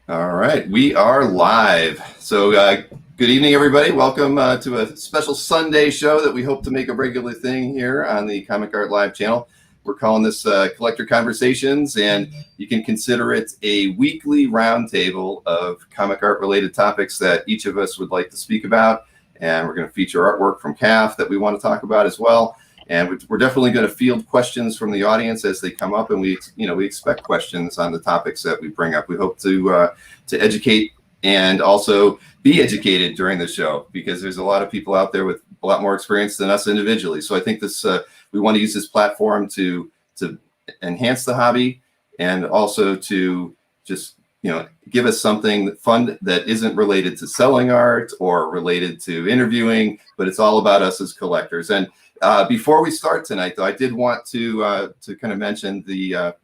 All right, we are live. So good evening, everybody. Welcome to a special Sunday show that we hope to make a regular thing here on the Comic Art Live channel. We're calling this Collector Conversations, and you can consider it a weekly roundtable of comic art related topics that each of us would like to speak about. And we're going to feature artwork from CAF that we want to talk about as well. And we're definitely going to field questions from the audience as they come up, and we expect questions on the topics that we bring up. We hope to educate and also be educated during the show, because there's a lot of people out there with a lot more experience than us individually. So I think this we want to use this platform to enhance the hobby, and also to just give us something fun that isn't related to selling art or related to interviewing, but it's all about us as collectors. And before we start tonight, though, I did want to kind of mention the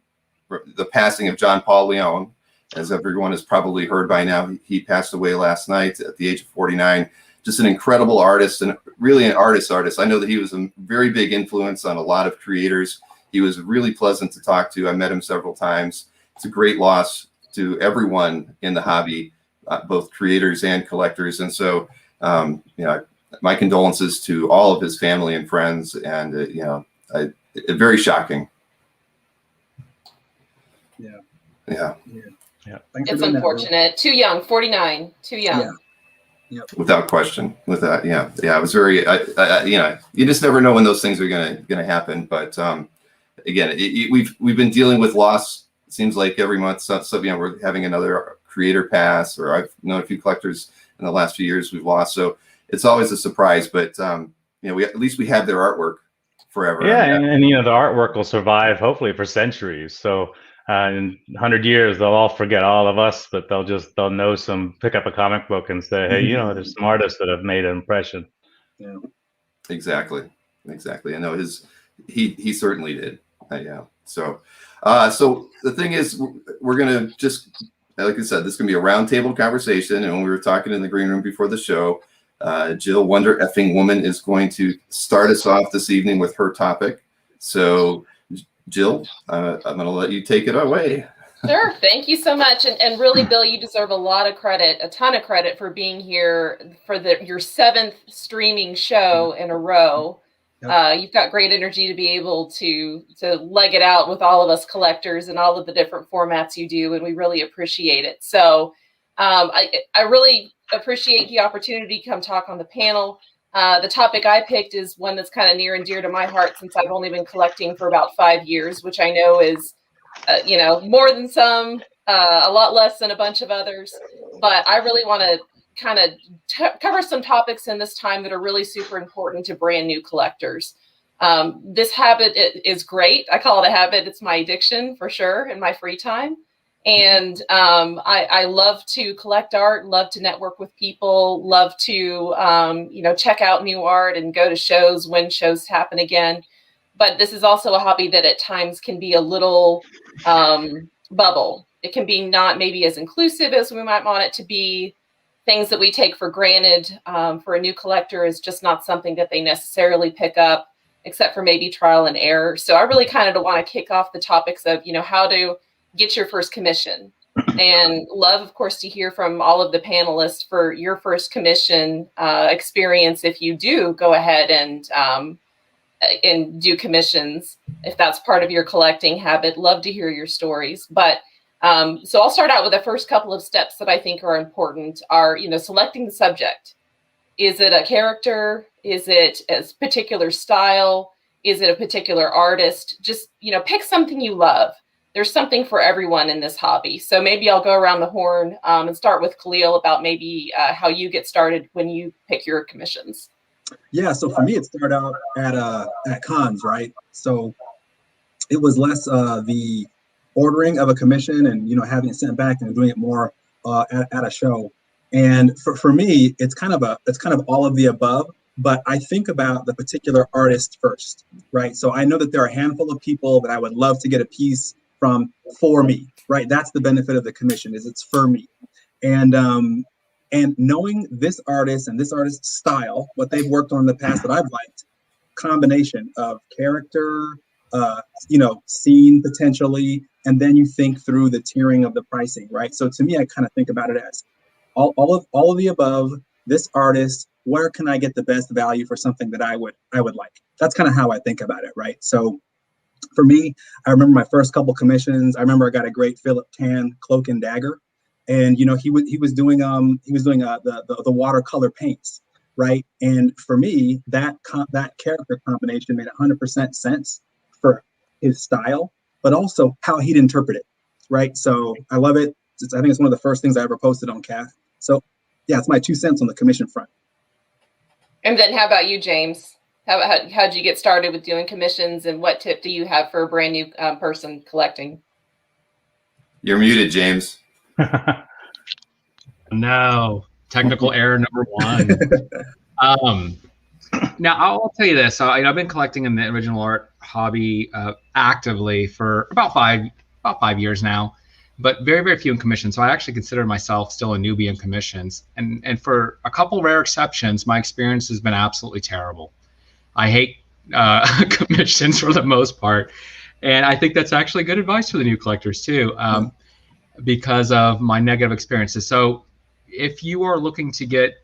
passing of John Paul Leone. As everyone has probably heard by now, he passed away last night at the age of 49. Just an incredible artist, and really an artist. I know that he was a very big influence on a lot of creators. He was really pleasant to talk to. I met him several times. It's a great loss to everyone in the hobby, both creators and collectors. And so, my condolences to all of his family and friends, and very shocking. Yeah. It's unfortunate. Too young, 49. Too young. Yeah. Yep. Without question. With that, yeah. It was very. You just never know when those things are gonna happen. But again, we've been dealing with loss. It seems like every month, so we're having another creator pass, or I've known a few collectors in the last few years we've lost. So it's always a surprise, but at least we have their artwork forever. Yeah, and the artwork will survive hopefully for centuries. So in 100 years, they'll all forget all of us, but they'll know pick up a comic book and say, hey, there's some artists that have made an impression. Yeah. Exactly. I know he certainly did. Yeah. So the thing is, we're gonna just, like I said, this is gonna be a roundtable conversation. And when we were talking in the green room before the show, Jill Wonder Effing Woman is going to start us off this evening with her topic. So, Jill, I'm going to let you take it away. Sure. Thank you so much. And really, Bill, you deserve a lot of credit, a ton of credit for being here for your 7th streaming show in a row. Yep. You've got great energy to be able to leg it out with all of us collectors and all of the different formats you do, and we really appreciate it. So I really appreciate the opportunity to come talk on the panel. The topic I picked is one that's kind of near and dear to my heart, since I've only been collecting for about 5 years, which I know is, more than some, a lot less than a bunch of others. But I really want to kind of cover some topics in this time that are really super important to brand new collectors. This habit is great. I call it a habit. It's my addiction for sure in my free time. And I love to collect art, love to network with people, love to, check out new art and go to shows when shows happen again. But this is also a hobby that at times can be a little bubble. It can be not maybe as inclusive as we might want it to be. Things that we take for granted for a new collector is just not something that they necessarily pick up, except for maybe trial and error. So I really kind of want to kick off the topics of, how to get your first commission, and love, of course, to hear from all of the panelists for your first commission experience. If you do go ahead and do commissions, if that's part of your collecting habit, love to hear your stories. But so I'll start out with the first couple of steps that I think are important are, selecting the subject. Is it a character? Is it a particular style? Is it a particular artist? Just, pick something you love. There's something for everyone in this hobby. So maybe I'll go around the horn and start with Khalil about maybe how you get started when you pick your commissions. Yeah, so for me, it started out at cons, right? So it was less the ordering of a commission and having it sent back, and doing it more at a show. And for me, it's kind of all of the above. But I think about the particular artist first, right? So I know that there are a handful of people that I would love to get a piece from for me, right? That's the benefit of the commission, is it's for me. And knowing this artist and this artist's style, what they've worked on in the past that I've liked, combination of character, scene potentially, and then you think through the tiering of the pricing, right? So to me, I kind of think about it as all of the above. This artist, where can I get the best value for something that I would like? That's kind of how I think about it, right? So for me, I remember my first couple commissions. I remember I got a great Philip Tan Cloak and Dagger, and he was doing the watercolor paints, right? And for me, that character combination made 100% sense for his style, but also how he'd interpret it, right? So I love it. I think it's one of the first things I ever posted on CAF. So yeah, it's my 2 cents on the commission front. And then how about you, James? How'd you get started with doing commissions, and what tip do you have for a brand new person collecting? You're muted, James. No, technical error number one. Now I'll tell you this. I've been collecting in the original art hobby actively for about five years now, but very, very few in commissions. So I actually consider myself still a newbie in commissions. And for a couple rare exceptions, my experience has been absolutely terrible. I hate commissions for the most part. And I think that's actually good advice for the new collectors too, because of my negative experiences. So if you are looking to get,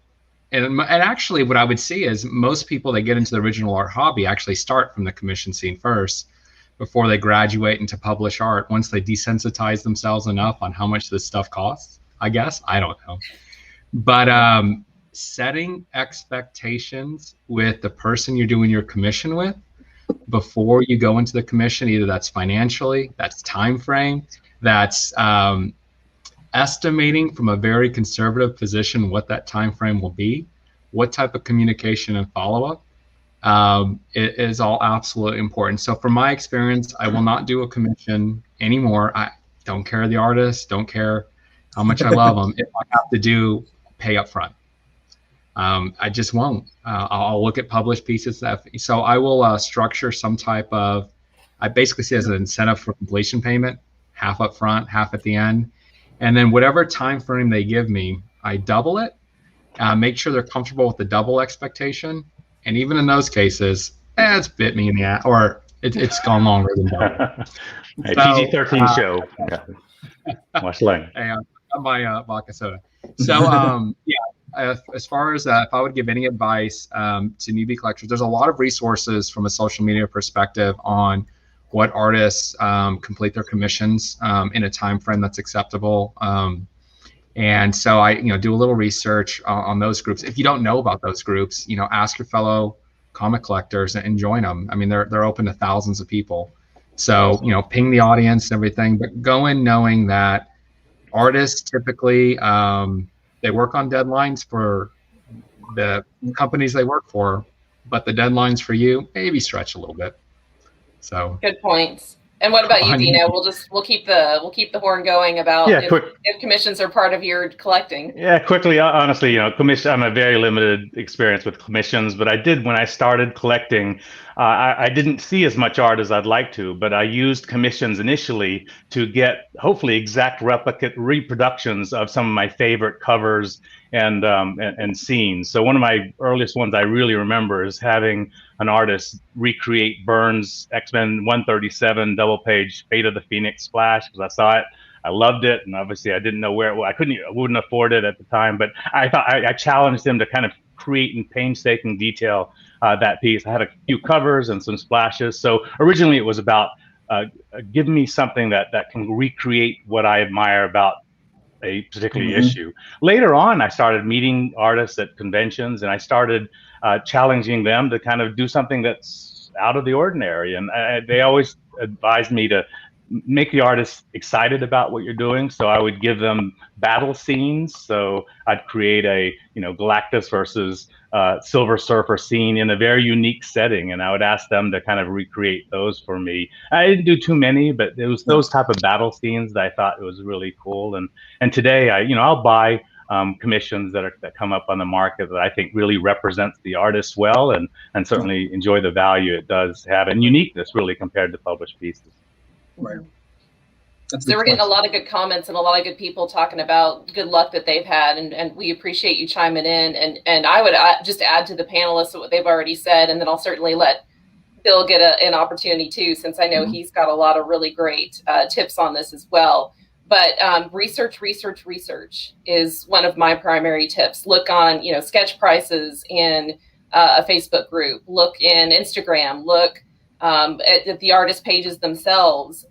and actually what I would see is most people that get into the original art hobby actually start from the commission scene first before they graduate into publish art, once they desensitize themselves enough on how much this stuff costs, I guess. I don't know. But setting expectations with the person you're doing your commission with before you go into the commission, either that's financially, that's time frame, that's estimating from a very conservative position what that time frame will be, what type of communication and follow-up, it is all absolutely important. So from my experience, I will not do a commission anymore. I don't care the artist, don't care how much I love them. If I have to do pay up front, I just won't. I'll look at published pieces. So I will structure some type of, I basically see it as an incentive for completion payment, half up front, half at the end. And then whatever time frame they give me, I double it, make sure they're comfortable with the double expectation. And even in those cases, it's bit me in the ass, or it's gone longer than double. Hey, PG-13 show. Much lane. Hey, my vodka soda. So as far as if I would give any advice to newbie collectors, there's a lot of resources from a social media perspective on what artists complete their commissions in a time frame that's acceptable. And so I do a little research on those groups. If you don't know about those groups, ask your fellow comic collectors and join them. I mean, they're open to thousands of people. So, ping the audience and everything, but go in knowing that artists typically, they work on deadlines for the companies they work for, but the deadlines for you maybe stretch a little bit. So good points. And what about you, Dino? We'll keep the horn going about if commissions are part of your collecting. Yeah, quickly. Honestly, commission. I'm a very limited experience with commissions, but I did when I started collecting. I didn't see as much art as I'd like to, but I used commissions initially to get hopefully exact replicate reproductions of some of my favorite covers and scenes. So one of my earliest ones I really remember is having an artist recreate Byrne's X-Men 137 double page Fate of the Phoenix splash, because I saw it, I loved it, and obviously I didn't know where it was. I wouldn't afford it at the time, but I thought I challenged him to kind of create in painstaking detail that piece. I had a few covers and some splashes. So originally it was about give me something that can recreate what I admire about a particular issue. Later on, I started meeting artists at conventions, and I started challenging them to kind of do something that's out of the ordinary. And they always advised me to make the artist excited about what you're doing. So I would give them battle scenes. So I'd create a Galactus versus Silver Surfer scene in a very unique setting, and I would ask them to kind of recreate those for me. I didn't do too many, but it was those type of battle scenes that I thought it was really cool. And today I'll buy commissions that come up on the market that I think really represents the artist well, and certainly enjoy the value it does have and uniqueness really compared to published pieces. Right. So we're getting a lot of good comments and a lot of good people talking about good luck that they've had, and we appreciate you chiming in. And I would just add to the panelists what they've already said, and then I'll certainly let Bill get an opportunity too, since I know he's got a lot of really great tips on this as well. But research is one of my primary tips. Look on, sketch prices in a Facebook group. Look in Instagram. Look at the artist pages themselves.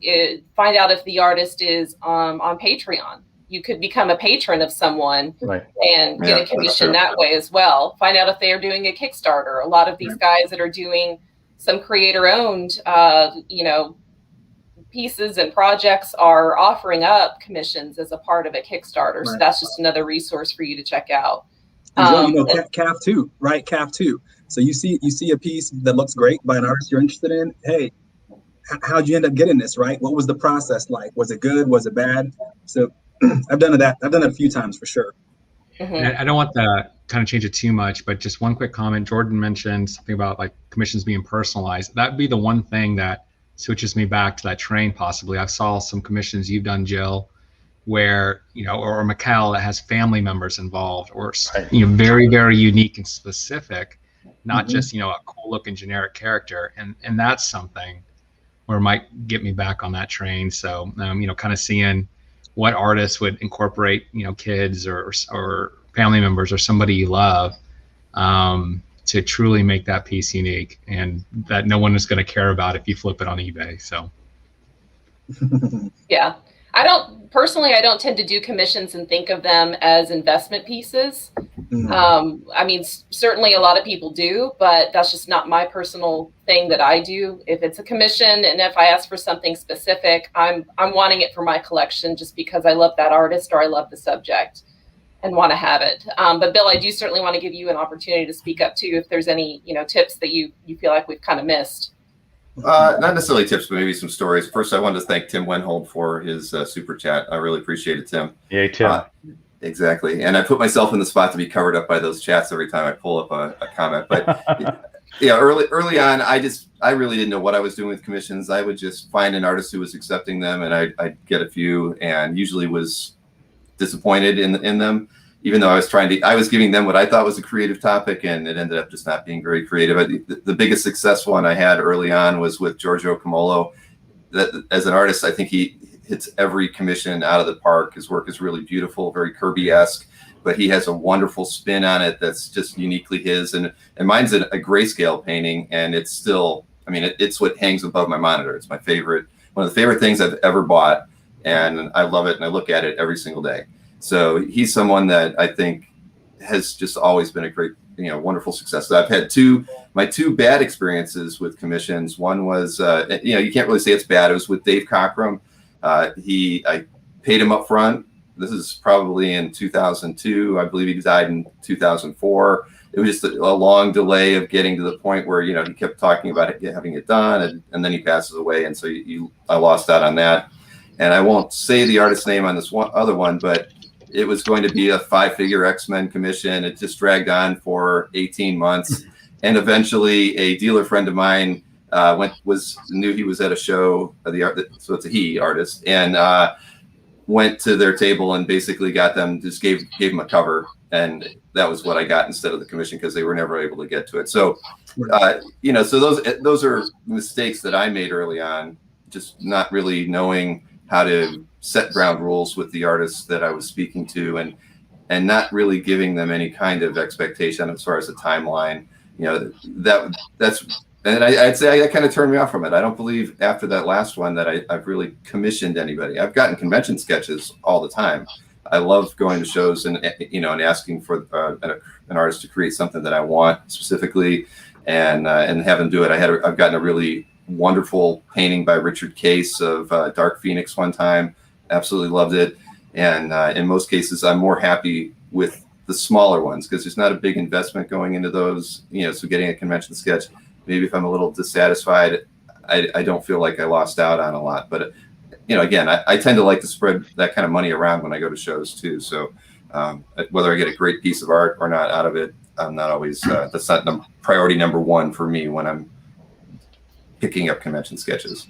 Find out if the artist is on Patreon. You could become a patron of someone and get a commission that way as well. Find out if they are doing a Kickstarter. A lot of these guys that are doing some creator-owned, pieces and projects are offering up commissions as a part of a Kickstarter. So that's just another resource for you to check out. CAF too, right? CAF too. So you see a piece that looks great by an artist you're interested in. Hey, how'd you end up getting this, right? What was the process like? Was it good? Was it bad? So I've done it a few times for sure. Mm-hmm. I don't want to kind of change it too much, but just one quick comment. Jordan mentioned something about like commissions being personalized. That'd be the one thing that switches me back to that train possibly. I saw some commissions you've done, Jill, where, or Mikkel, that has family members involved, or, very, very unique and specific, not just, a cool looking generic character. And that's something where it might get me back on that train. So, kind of seeing what artists would incorporate, kids or family members or somebody you love, to truly make that piece unique and that no one is going to care about if you flip it on eBay. So. Yeah. I don't tend to do commissions and think of them as investment pieces. Certainly a lot of people do, but that's just not my personal thing that I do. If it's a commission and if I ask for something specific, I'm wanting it for my collection just because I love that artist or I love the subject and want to have it. But Bill, I do certainly want to give you an opportunity to speak up too if there's any, tips that you feel like we've kind of missed. Not necessarily tips, but maybe some stories. First, I wanted to thank Tim Wenhold for his super chat. I really appreciate it, Tim. Yeah, Tim. Exactly. And I put myself in the spot to be covered up by those chats every time I pull up a comment. But early on, I really didn't know what I was doing with commissions. I would just find an artist who was accepting them, and I'd get a few, and usually was disappointed in them, even though I was giving them what I thought was a creative topic, and it ended up just not being very creative. The biggest success one I had early on was with Georgio Camolo. That as an artist, I think he hits every commission out of the park. His work is really beautiful, very Kirby-esque, but he has a wonderful spin on it that's just uniquely his. And mine's a grayscale painting, and it's still, it's what hangs above my monitor. It's my favorite, one of the favorite things I've ever bought. And I love it, and I look at it every single day. So he's someone that I think has just always been a great, wonderful success. So I've had my two bad experiences with commissions. One was, you can't really say it's bad. It was with Dave Cockrum. I paid him up front. This is probably in 2002. I believe he died in 2004. It was just a long delay of getting to the point where, he kept talking about having it done, and then he passes away. And so I lost out on that. And I won't say the artist's name on this other one, but it was going to be a 5-figure X-Men commission. It just dragged on for 18 months. And eventually a dealer friend of mine knew he was at a show, so it's a he artist, and went to their table and basically got them, just gave them a cover. And that was what I got instead of the commission because they were never able to get to it. So, so those are mistakes that I made early on, just not really knowing how to set ground rules with the artists that I was speaking to, and not really giving them any kind of expectation as far as a timeline. I'd say that kind of turned me off from it. I don't believe after that last one that I've really commissioned anybody. I've gotten convention sketches all the time. I love going to shows and asking for an artist to create something that I want specifically, and have them do it. I've gotten a really wonderful painting by Richard Case of Dark Phoenix one time. Absolutely loved it. And in most cases, I'm more happy with the smaller ones because there's not a big investment going into those. So getting a convention sketch, maybe if I'm a little dissatisfied, I don't feel like I lost out on a lot. But again, I tend to like to spread that kind of money around when I go to shows too. So whether I get a great piece of art or not out of it, I'm not always. That's not priority number one for me when I'm picking up convention sketches.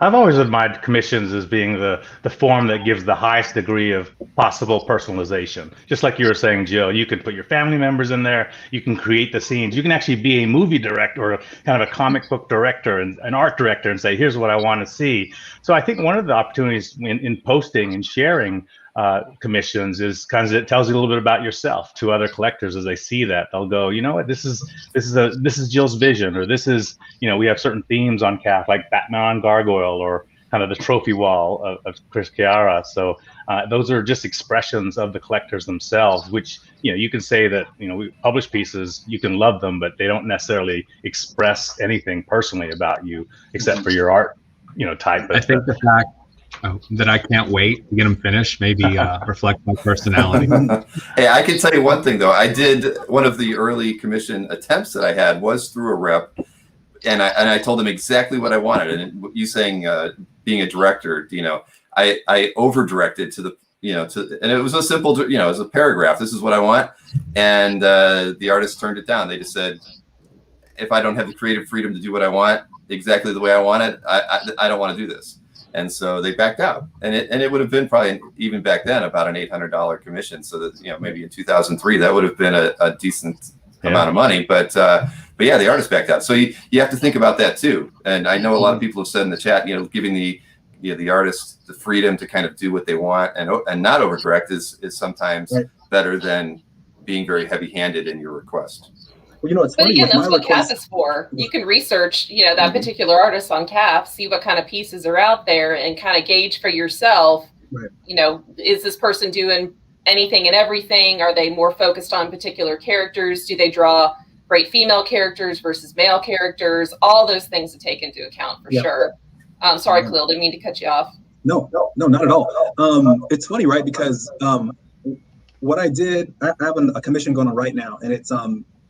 I've always admired commissions as being the form that gives the highest degree of possible personalization. Just like you were saying, Jill, you can put your family members in there, you can create the scenes, you can actually be a movie director or kind of a comic book director and an art director and say, here's what I want to see. So I think one of the opportunities in posting and sharing commissions is kind of, it tells you a little bit about yourself to other collectors. As they see that, they'll go, you know what, this is Jill's vision, or this is, you know, we have certain themes on CAF like Batman Gargoyle or kind of the trophy wall of Chris Chiara. So those are just expressions of the collectors themselves, which, you know, you can say that, you know, we publish pieces, you can love them, but they don't necessarily express anything personally about you except for your art, you know, type. I think the fact that I can't wait to get them finished maybe reflect my personality. Hey, I can tell you one thing though. I did one of the early commission attempts that I had was through a rep, and I told them exactly what I wanted. And you saying being a director, you know, I over directed to the, you know, and it was a simple, you know, it was a paragraph. This is what I want, and the artist turned it down. They just said, if I don't have the creative freedom to do what I want exactly the way I want it, I don't want to do this. And so they backed out, and it would have been probably even back then about an $800 commission. So that, you know, maybe in 2003 that would have been a decent amount of money. But yeah, the artist backed out. So you have to think about that too. And I know a lot of people have said in the chat, you know, giving the artist the freedom to kind of do what they want and not over direct is sometimes better than being very heavy handed in your request. Well, you know, it's but funny. again, that's what CAF is for. You can research, you know, that particular artist on CAF, see what kind of pieces are out there, and kind of gauge for yourself. Right. You know, is this person doing anything and everything? Are they more focused on particular characters? Do they draw great female characters versus male characters? All those things to take into account for sure. Sorry, Khalil, didn't mean to cut you off. No, not at all. It's funny, right? Because what I did, I have a commission going on right now, and it's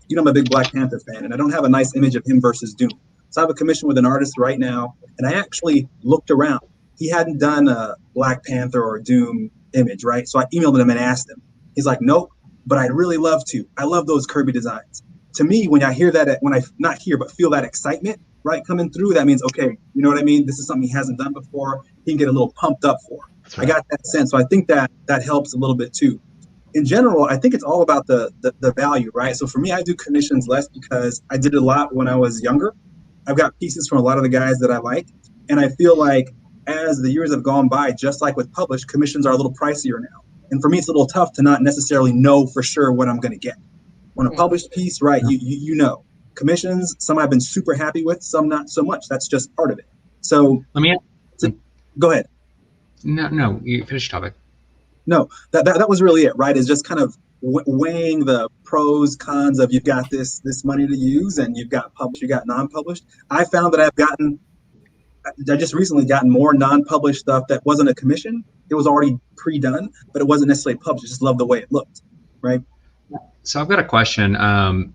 you know, I'm a big Black Panther fan, and I don't have a nice image of him versus Doom. So I have a commission with an artist right now, and I actually looked around. He hadn't done a Black Panther or Doom image, right? So I emailed him and asked him. He's like, nope, but I'd really love to. I love those Kirby designs. To me, when I hear that, when I not hear, but feel that excitement, right, coming through, that means, okay, you know what I mean? This is something he hasn't done before. He can get a little pumped up for. Right. I got that sense. So I think that helps a little bit too. In general, I think it's all about the value, right? So for me, I do commissions less because I did it a lot when I was younger. I've got pieces from a lot of the guys that I like. And I feel like as the years have gone by, just like with published, commissions are a little pricier now. And for me, it's a little tough to not necessarily know for sure what I'm going to get. When a published piece, right, you know. Commissions, some I've been super happy with, some not so much. That's just part of it. So let me go ahead. No, you finish your topic. No, that was really it, right? Is just kind of weighing the pros, cons of you've got this money to use and you've got published, you got non-published. I found that I just recently gotten more non-published stuff that wasn't a commission. It was already pre-done, but it wasn't necessarily published. I just loved the way it looked, right? So I've got a question,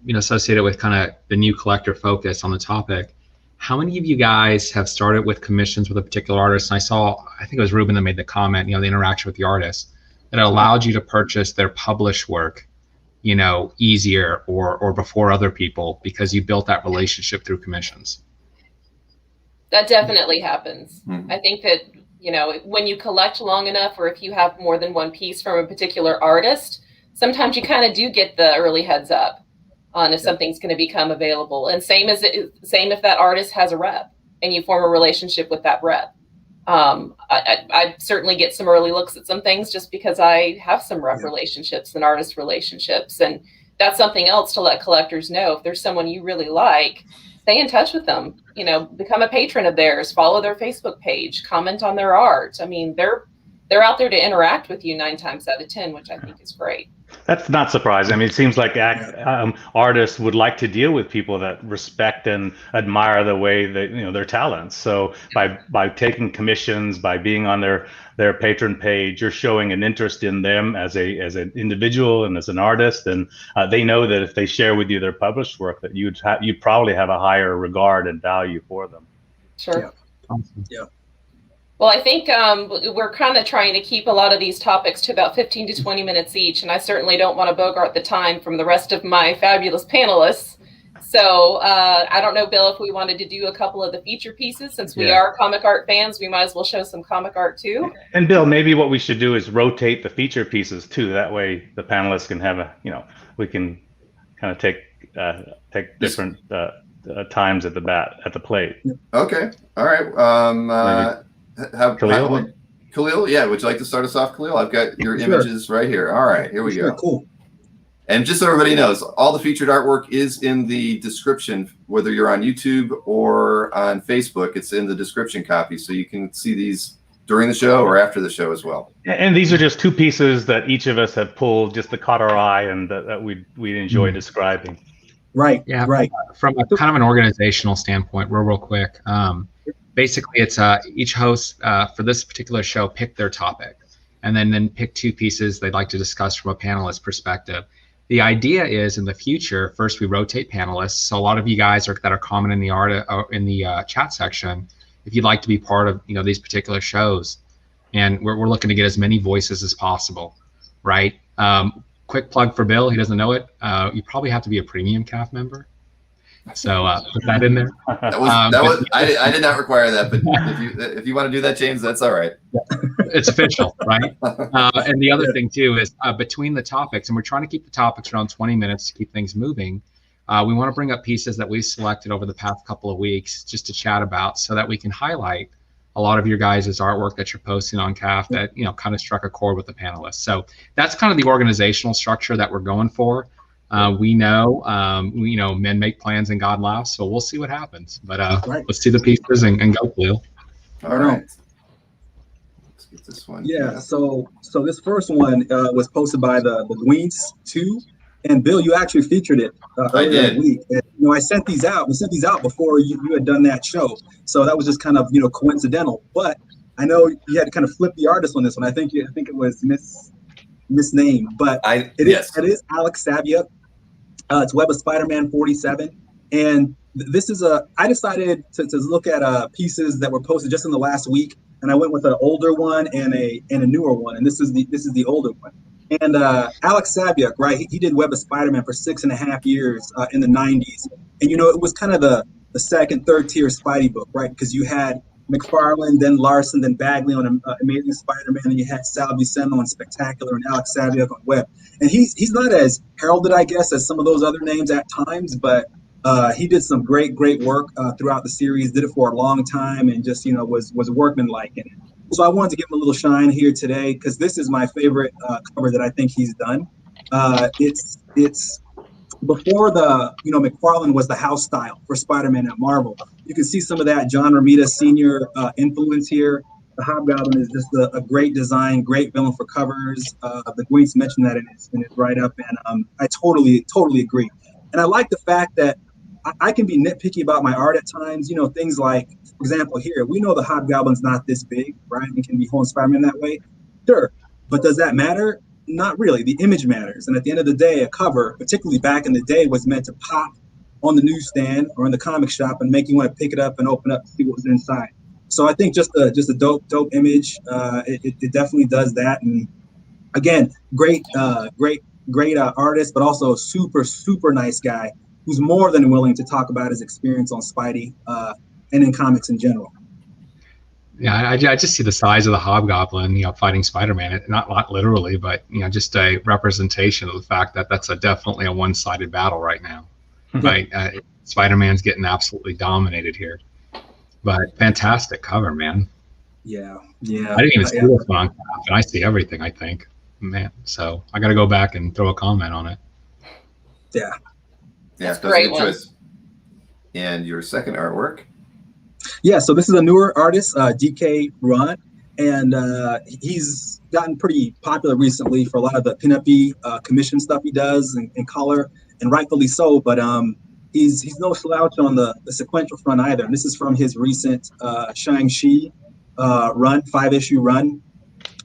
you know, associated with kind of the new collector focus on the topic. How many of you guys have started with commissions with a particular artist? And I think it was Ruben that made the comment, you know, the interaction with the artist, that allowed you to purchase their published work, you know, easier or before other people because you built that relationship through commissions? That definitely happens. I think that, you know, when you collect long enough, or if you have more than one piece from a particular artist, sometimes you kind of do get the early heads up on if something's going to become available. And same if that artist has a rep and you form a relationship with that rep. I certainly get some early looks at some things just because I have some rep relationships and artist relationships. And that's something else to let collectors know. If there's someone you really like, stay in touch with them, you know, become a patron of theirs, follow their Facebook page, comment on their art. I mean, they're out there to interact with you 9 times out of 10, which I think is great. That's not surprising. I mean, it seems like artists would like to deal with people that respect and admire the way that, you know, their talents. So by taking commissions, by being on their patron page, you're showing an interest in them as an individual and as an artist, and they know that if they share with you their published work, that you'd probably have a higher regard and value for them. Sure. Yeah. Awesome. Yeah. Well, I think we're kind of trying to keep a lot of these topics to about 15 to 20 minutes each, and I certainly don't want to bogart the time from the rest of my fabulous panelists. So I don't know, Bill, if we wanted to do a couple of the feature pieces, since we are comic art fans, we might as well show some comic art too. And Bill, maybe what we should do is rotate the feature pieces too. That way the panelists can have we can kind of take different times at the plate. Okay. All right. Khalil, yeah, would you like to start us off, Khalil? I've got your images right here. All right, here we go. Cool. And just so everybody knows, all the featured artwork is in the description, whether you're on YouTube or on Facebook, it's in the description copy. So you can see these during the show or after the show as well. And these are just two pieces that each of us have pulled, just that caught our eye and that we enjoy describing. Right. Yeah. Right. From a kind of an organizational standpoint, real quick. Basically, it's each host for this particular show pick their topic, and then pick two pieces they'd like to discuss from a panelist perspective. The idea is in the future, first we rotate panelists. So a lot of you guys that are commenting in the chat section, if you'd like to be part of these particular shows, and we're looking to get as many voices as possible, right? Quick plug for Bill, he doesn't know it. You probably have to be a premium CAF member. So put that in there. I did not require that, but if you want to do that, James, that's all right. It's official, right? And the other thing too is between the topics, and we're trying to keep the topics around 20 minutes to keep things moving. We want to bring up pieces that we've selected over the past couple of weeks just to chat about, so that we can highlight a lot of your guys' artwork that you're posting on CAF that kind of struck a chord with the panelists. So that's kind of the organizational structure that we're going for. We know, men make plans and God laughs, so we'll see what happens. But let's see the pieces and go, Leo. All right. Let's get this one. Yeah. So this first one was posted by the Gweens 2, and Bill, you actually featured it earlier in the week. And, I sent these out. We sent these out before you had done that show, so that was just kind of coincidental. But I know you had to kind of flip the artist on this one. I think it was misnamed, but it is Alex Saviock. It's Web of Spider-Man 47, and this is I decided to look at pieces that were posted just in the last week, and I went with an older one and a newer one, and this is the older one. And Alex Saviock, right? He did Web of Spider-Man for 6.5 years in the 90s, and it was kind of the second, third tier Spidey book, right? Because you had McFarlane, then Larson, then Bagley on Amazing Spider-Man, and you had Sal Buscema on Spectacular and Alex Saviock on Web. And he's not as heralded, I guess, as some of those other names at times, but he did some great work throughout the series, did it for a long time, and just, was workmanlike in it. So I wanted to give him a little shine here today, because this is my favorite cover that I think he's done. It's before McFarlane was the house style for Spider-Man at Marvel. You can see some of that John Romita Sr. Influence here. The Hobgoblin is just a great design, great villain for covers. The Gweens mentioned that in his write-up, and I totally agree. And I like the fact that I can be nitpicky about my art at times. Things like, for example, here, we know the Hobgoblin's not this big, right? And can be holding Spider-Man that way. Sure. But does that matter? Not really. The image matters. And at the end of the day, a cover, particularly back in the day, was meant to pop on the newsstand or in the comic shop and make you want to pick it up and open up to see what was inside. So I think just a dope image. It definitely does that. And again, great artist, but also a super nice guy who's more than willing to talk about his experience on Spidey and in comics in general. Yeah, I just see the size of the Hobgoblin, fighting Spider-Man. Not literally, but just a representation of the fact that that's definitely a one-sided battle right now. Right, Spider-Man's getting absolutely dominated here. But fantastic cover, man. Yeah. I didn't even see this one on CAF, and I see everything, I think, man. So I got to go back and throw a comment on it. Yeah, that's a great good choice. And your second artwork. Yeah, so this is a newer artist, DK Ruan, and he's gotten pretty popular recently for a lot of the pinup-y commission stuff he does in color, and rightfully so. But he's no slouch on the sequential front either. And this is from his recent Shang-Chi run, 5-issue run.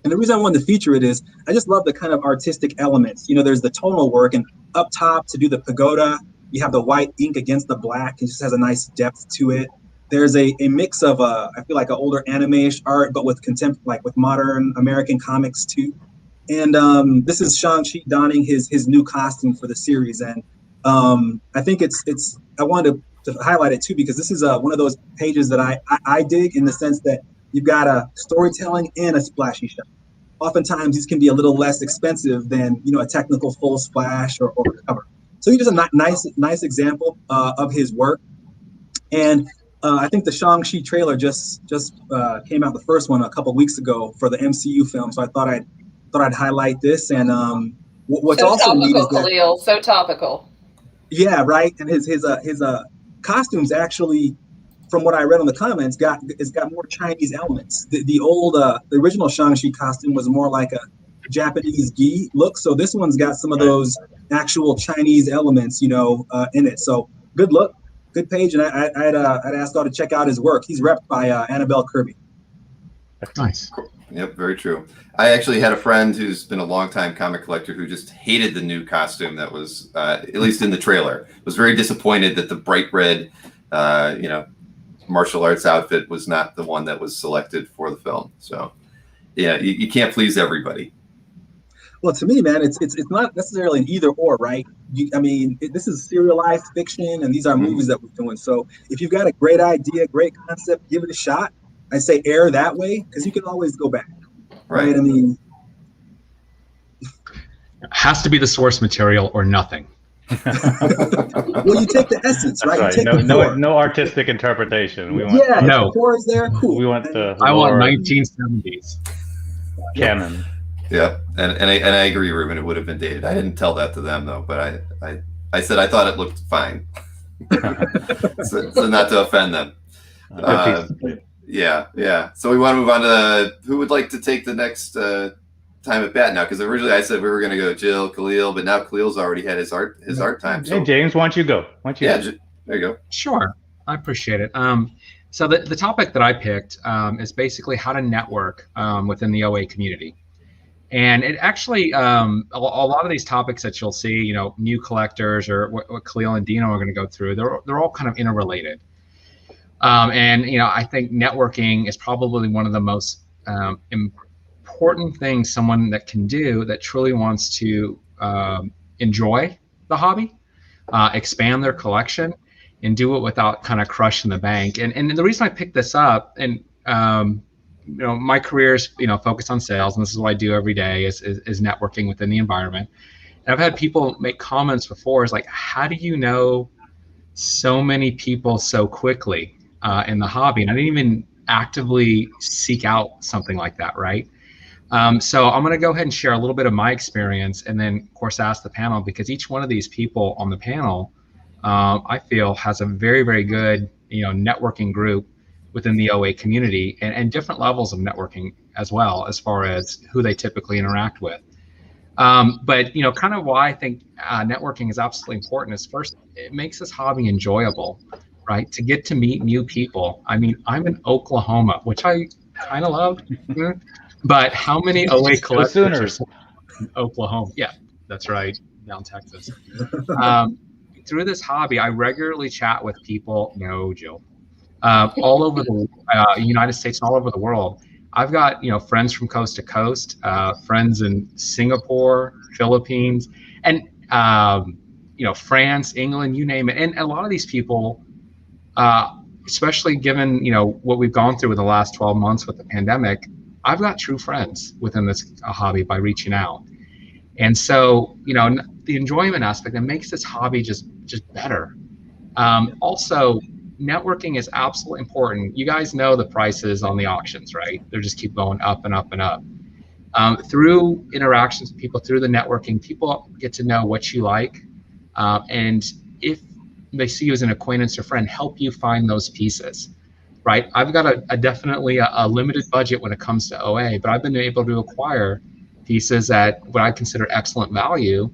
And the reason I wanted to feature it is I just love the kind of artistic elements. There's the tonal work, and up top to do the pagoda, you have the white ink against the black. It just has a nice depth to it. There's a mix of I feel like an older anime-ish art, but with with modern American comics too. And this is Shang-Chi donning his new costume for the series. And I think I wanted to highlight it too, because this is one of those pages that I dig, in the sense that you've got a storytelling and a splashy shot. Oftentimes these can be a little less expensive than, a technical full splash or cover. So he's just a nice example of his work. And I think the Shang-Chi trailer just came out, the first one, a couple weeks ago for the MCU film. So I thought I'd highlight this. And what's so also topical, neat is that, Khalil, so topical. Yeah, right. And his costumes actually, from what I read on the comments, got more Chinese elements. The original Shang-Chi costume was more like a Japanese gi look. So this one's got some of those actual Chinese elements, in it. So good look, good page. And I'd ask y'all to check out his work. He's repped by Annabelle Kirby. Nice. Yep, very true. I actually had a friend who's been a longtime comic collector who just hated the new costume that was, at least in the trailer, was very disappointed that the bright red, martial arts outfit was not the one that was selected for the film. So, yeah, you can't please everybody. Well, to me, man, it's not necessarily an either or, right? This is serialized fiction, and these are movies that we're doing. So if you've got a great idea, great concept, give it a shot. I say err that way, because you can always go back. Right? It has to be the source material or nothing. Well, you take the essence, right? That's right. No artistic interpretation. We want, the core is there. Cool. We want the. I want 1970s canon. Yeah, and I agree, Ruben. It would have been dated. I didn't tell that to them though, but I said I thought it looked fine, so not to offend them. Yeah. So we want to move on to who would like to take the next time at bat now, because originally I said we were going to go Jill, Khalil, but now Khalil's already had his art time. So. Hey James, why don't you go? There you go. Sure, I appreciate it. So the topic that I picked is basically how to network within the OA community. And it actually, a lot of these topics that you'll see, new collectors or what Khalil and Dino are going to go through, they're all kind of interrelated. And I think networking is probably one of the most important things someone that can do that truly wants to enjoy the hobby, expand their collection, and do it without kind of crushing the bank. And the reason I picked this up, and my career is focused on sales, and this is what I do every day is networking within the environment. And I've had people make comments before, is like, how do you know so many people so quickly in the hobby? And I didn't even actively seek out something like that, right? So I'm going to go ahead and share a little bit of my experience, and then of course ask the panel, because each one of these people on the panel, I feel, has a very, very good networking group within the OA community, and different levels of networking as well, as far as who they typically interact with. But kind of why I think networking is absolutely important is, first, it makes this hobby enjoyable, right? To get to meet new people. I mean, I'm in Oklahoma, which I kind of love, but how many OA collectors are in Oklahoma? Yeah, that's right, down Texas. Through this hobby, I regularly chat with people, Jill, all over the United States and all over the world. I've got friends from coast to coast, friends in Singapore, Philippines, and France, England, you name it. And a lot of these people, especially given what we've gone through in the last 12 months with the pandemic, I've got true friends within this hobby by reaching out. And so the enjoyment aspect, that makes this hobby just better. Also, networking is absolutely important. You guys know the prices on the auctions, right? They just keep going up and up and up. Through interactions with people, through the networking, people get to know what you like. And if they see you as an acquaintance or friend, help you find those pieces, right? I've got definitely a limited budget when it comes to OA, but I've been able to acquire pieces at what I consider excellent value.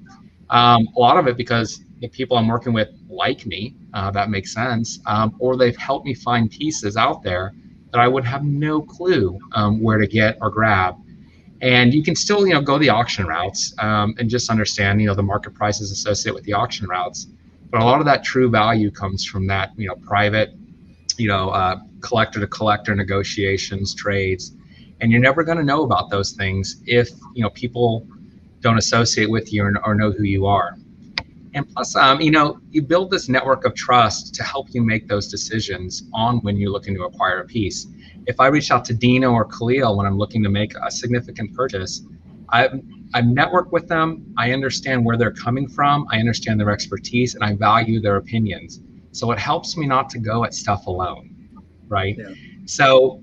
A lot of it because the people I'm working with like me, that makes sense, or they've helped me find pieces out there that I would have no clue where to get or grab. And you can still, go the auction routes and just understand, the market prices associated with the auction routes. But a lot of that true value comes from that, private, collector to collector negotiations, trades. And you're never going to know about those things if, people don't associate with you or know who you are. And plus, you build this network of trust to help you make those decisions on when you're looking to acquire a piece. If I reach out to Dino or Khalil when I'm looking to make a significant purchase, I've networked with them. I understand where they're coming from. I understand their expertise, and I value their opinions. So it helps me not to go at stuff alone, right? Yeah. So,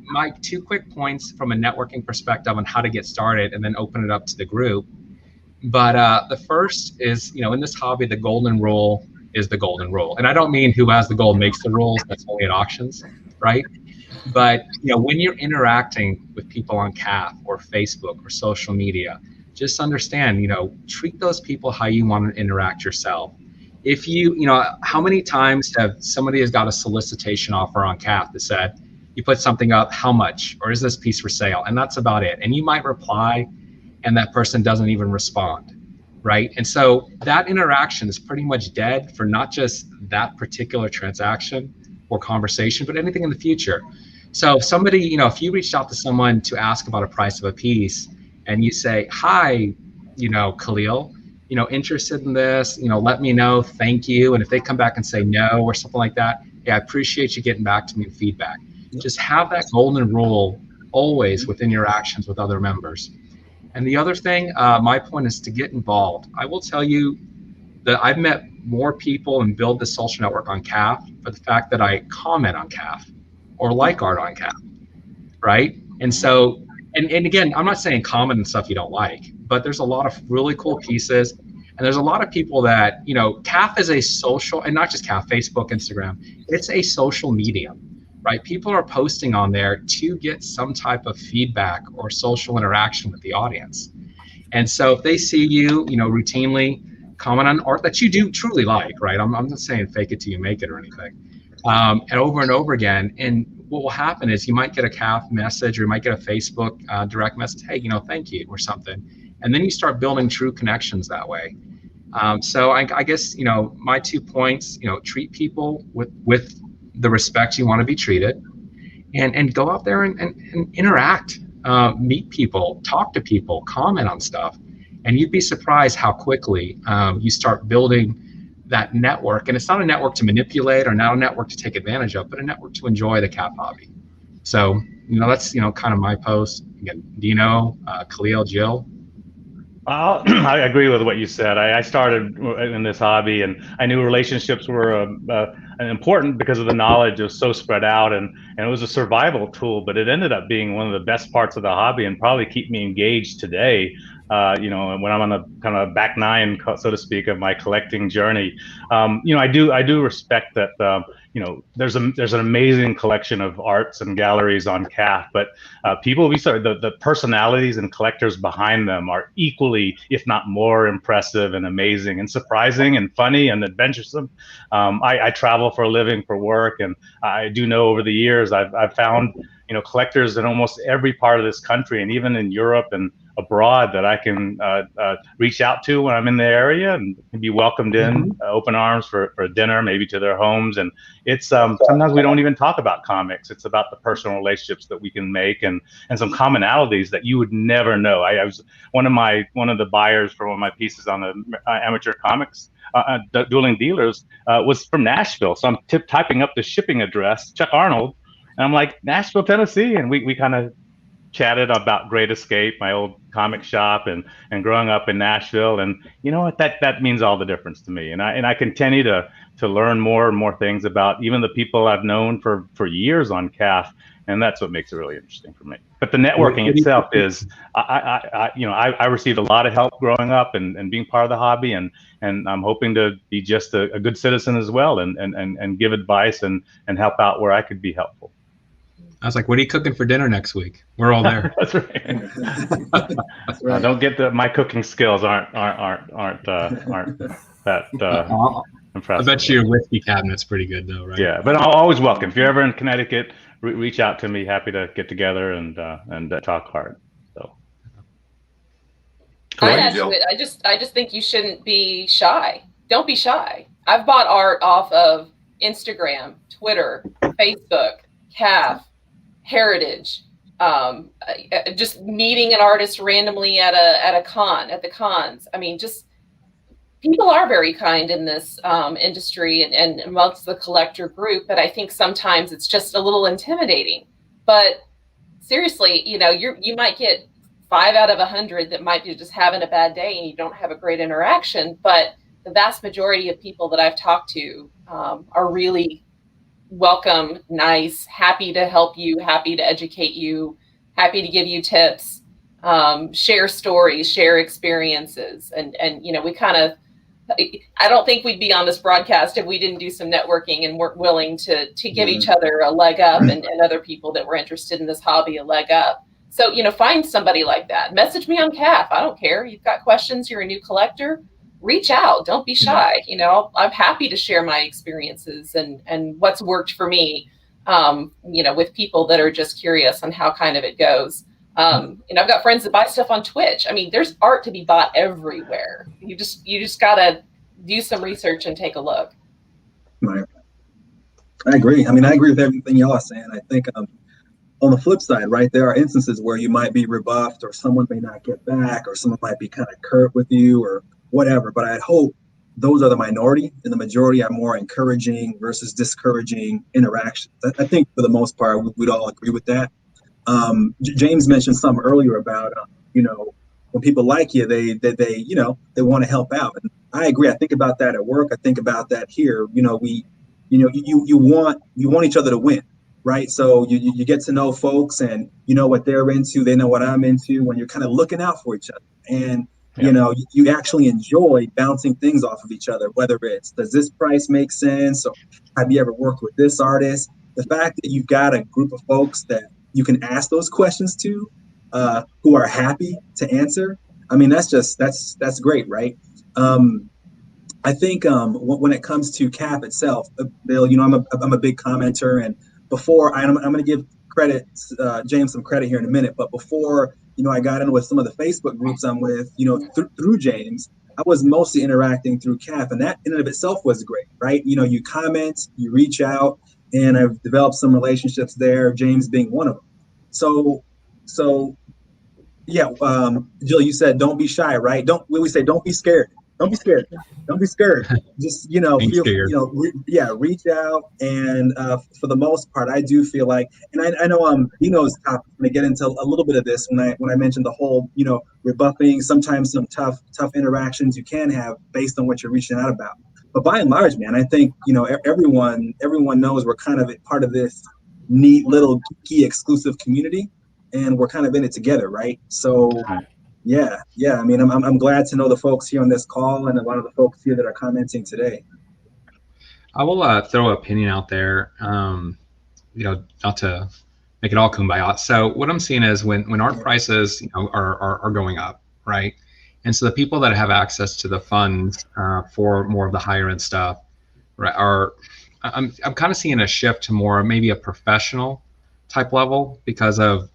my 2 quick points from a networking perspective on how to get started, and then open it up to the group. But the first is, in this hobby, the golden rule is the golden rule. And I don't mean who has the gold makes the rules. That's only at auctions, right? But, when you're interacting with people on CAF or Facebook or social media, just understand, treat those people how you want to interact yourself. If how many times have somebody has got a solicitation offer on CAF that said, you put something up, how much, or is this piece for sale? And that's about it. And you might reply, and that person doesn't even respond, right? And so that interaction is pretty much dead for not just that particular transaction or conversation, but anything in the future. So if somebody, if you reached out to someone to ask about a price of a piece, and you say, hi, Khalil, interested in this, let me know, thank you. And if they come back and say no or something like that, yeah, I appreciate you getting back to me with feedback. Just have that golden rule always within your actions with other members. And the other thing, my point is to get involved. I will tell you that I've met more people and build this social network on CAF for the fact that I comment on CAF or like art on CAF, right? And so, and again, I'm not saying comment on stuff you don't like, but there's a lot of really cool pieces. And there's a lot of people that, CAF is a social, and not just CAF, Facebook, Instagram, it's a social medium. Right? People are posting on there to get some type of feedback or social interaction with the audience. And so if they see you, routinely comment on art that you do truly like, right? I'm not saying fake it till you make it or anything. And over again. And what will happen is you might get a CAF message, or you might get a Facebook direct message, hey, thank you, or something. And then you start building true connections that way. So I guess, my 2 points, treat people with the respect you want to be treated, and go out there and interact, meet people, talk to people, comment on stuff. And you'd be surprised how quickly you start building that network. And it's not a network to manipulate or not a network to take advantage of, but a network to enjoy the CAF hobby. So, that's, kind of my post. Again, Dino, Khalil, Jill. I agree with what you said. I started in this hobby, and I knew relationships were important because of the knowledge was so spread out, and it was a survival tool. But it ended up being one of the best parts of the hobby, and probably keep me engaged today. When I'm on the kind of back nine, so to speak, of my collecting journey. I do respect that. There's an amazing collection of arts and galleries on CAF, but the personalities and collectors behind them are equally, if not more, impressive and amazing and surprising and funny and adventuresome. I travel for a living, for work, and I do know over the years I've found collectors in almost every part of this country, and even in Europe and abroad, that I can reach out to when I'm in the area and be welcomed in, open arms for dinner, maybe to their homes. And it's sometimes we don't even talk about comics. It's about the personal relationships that we can make, and some commonalities that you would never know. I was one of the buyers for one of my pieces on the amateur comics, Dueling Dealers, was from Nashville. So I'm typing up the shipping address, Chuck Arnold, and I'm like, Nashville, Tennessee, and we kind of chatted about Great Escape, my old comic shop, and growing up in Nashville. And you know what, that means all the difference to me. And I continue to learn more and more things about even the people I've known for years on CAF, and that's what makes it really interesting for me. But the networking itself is, I received a lot of help growing up and being part of the hobby, and I'm hoping to be just a good citizen as well, and give advice and help out where I could be helpful. I was like, what are you cooking for dinner next week? We're all there. That's right. That's right. Don't get my cooking skills aren't that impressive. I bet your whiskey cabinet's pretty good though, right? Yeah, but I'm always welcome. If you're ever in Connecticut, reach out to me. Happy to get together and talk hard. So. I just think you shouldn't be shy. Don't be shy. I've bought art off of Instagram, Twitter, Facebook, CAF, Heritage, just meeting an artist randomly at the cons. I mean, just people are very kind in this industry and amongst the collector group, but I think sometimes it's just a little intimidating. But seriously, you might get 5 out of 100 that might be just having a bad day and you don't have a great interaction. But the vast majority of people that I've talked to are really welcome, nice, happy to help you, happy to educate you, happy to give you tips, share stories, share experiences. And we kind of, I don't think we'd be on this broadcast if we didn't do some networking and weren't willing to give each other a leg up and other people that were interested in this hobby a leg up. So, find somebody like that. Message me on CAF. I don't care. You've got questions. You're a new collector. Reach out. Don't be shy. I'm happy to share my experiences and what's worked for me, with people that are just curious on how kind of it goes. I've got friends that buy stuff on Twitch. I mean, there's art to be bought everywhere. You just gotta do some research and take a look. Right. I agree. I mean, I agree with everything y'all are saying. I think on the flip side, right, there are instances where you might be rebuffed or someone may not get back or someone might be kind of curt with you or whatever. But I'd hope those are the minority and the majority are more encouraging versus discouraging interactions. I think for the most part, we'd all agree with that. James mentioned something earlier about, when people like you, they want to help out. And I agree. I think about that at work. I think about that here. You want each other to win, right? So you get to know folks and you know what they're into. They know what I'm into when you're kind of looking out for each other. And, you actually enjoy bouncing things off of each other, whether it's, does this price make sense? Or have you ever worked with this artist? The fact that you've got a group of folks that you can ask those questions to, who are happy to answer. I mean, that's great, right? I think when it comes to CAF itself, Bill, I'm a big commenter, and before I'm going to give James some credit here in a minute, but before I got in with some of the Facebook groups I'm with, through James, I was mostly interacting through CAF, and that in and of itself was great, right? You comment, you reach out, and I've developed some relationships there, James being one of them. So yeah, Jill, you said don't be shy, right? We say don't be scared. Don't be scared. Don't be scared. Just reach out. And for the most part, I do feel like, and I know Dino's going to get into a little bit of this when I mentioned the whole rebuffing, sometimes some tough interactions you can have based on what you're reaching out about. But by and large, man, I think everyone knows we're kind of part of this neat little geeky exclusive community, and we're kind of in it together, right? So. Yeah. I mean, I'm glad to know the folks here on this call and a lot of the folks here that are commenting today. I will throw an opinion out there, not to make it all kumbaya. So what I'm seeing is when art prices, are going up, right? And so the people that have access to the funds for more of the higher end stuff, right, I'm kind of seeing a shift to more maybe a professional type level because of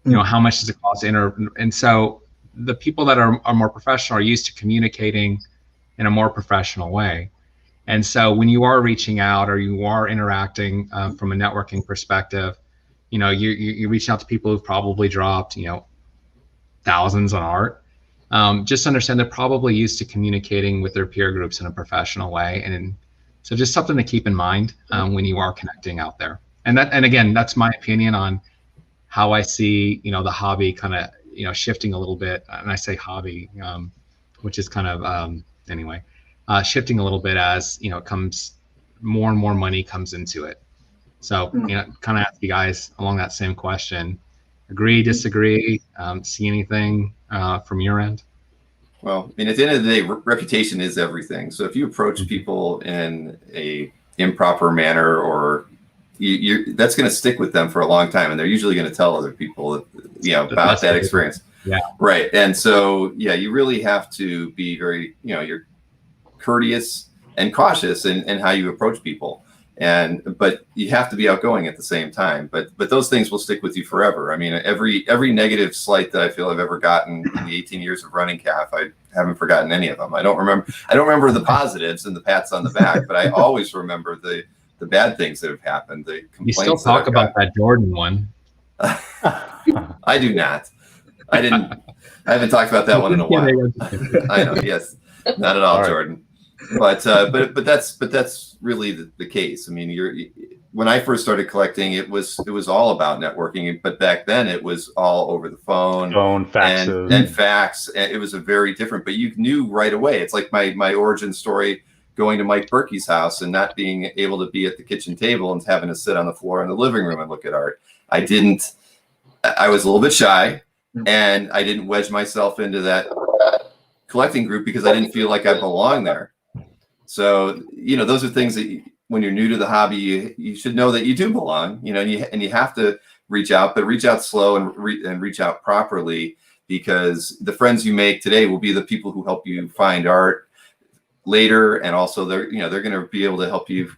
how much does it cost to enter, and so the people that are more professional are used to communicating in a more professional way. And so when you are reaching out or you are interacting from a networking perspective, you're reaching out to people who've probably dropped, thousands on art. Just understand they're probably used to communicating with their peer groups in a professional way. And so just something to keep in mind when you are connecting out there. And again, that's my opinion on how I see, the hobby kind of, shifting a little bit, and I say hobby, which is kind of shifting a little bit as it comes more and more money comes into it. So kind of ask you guys along that same question: agree, disagree, see anything from your end? Well, I mean, at the end of the day, reputation is everything. So if you approach people in a improper manner, or that's going to stick with them for a long time, and they're usually going to tell other people, about that experience. Yeah. Right. And so, you really have to be very, you're courteous and cautious in how you approach people. But you have to be outgoing at the same time. But those things will stick with you forever. I mean, every negative slight that I feel I've ever gotten in the 18 years of running CAF, I haven't forgotten any of them. I don't remember the positives and the pats on the back, but I always remember the bad things that have happened. The complaints. You still talk about that Jordan one. I do not. I haven't talked about that one in a while. I know. Yes. Not at all, All right. Jordan. But that's really the case. I mean, when I first started collecting, it was all about networking. But back then, it was all over the phone, faxes, and fax. And it was a very different. But you knew right away. It's like my origin story, going to Mike Berkey's house and not being able to be at the kitchen table and having to sit on the floor in the living room and look at art. I was a little bit shy, and I didn't wedge myself into that collecting group because I didn't feel like I belonged there. So, those are things that when you're new to the hobby, you should know that you do belong, and you have to reach out, but reach out slow and reach out properly, because the friends you make today will be the people who help you find art later. And also they're going to be able to help you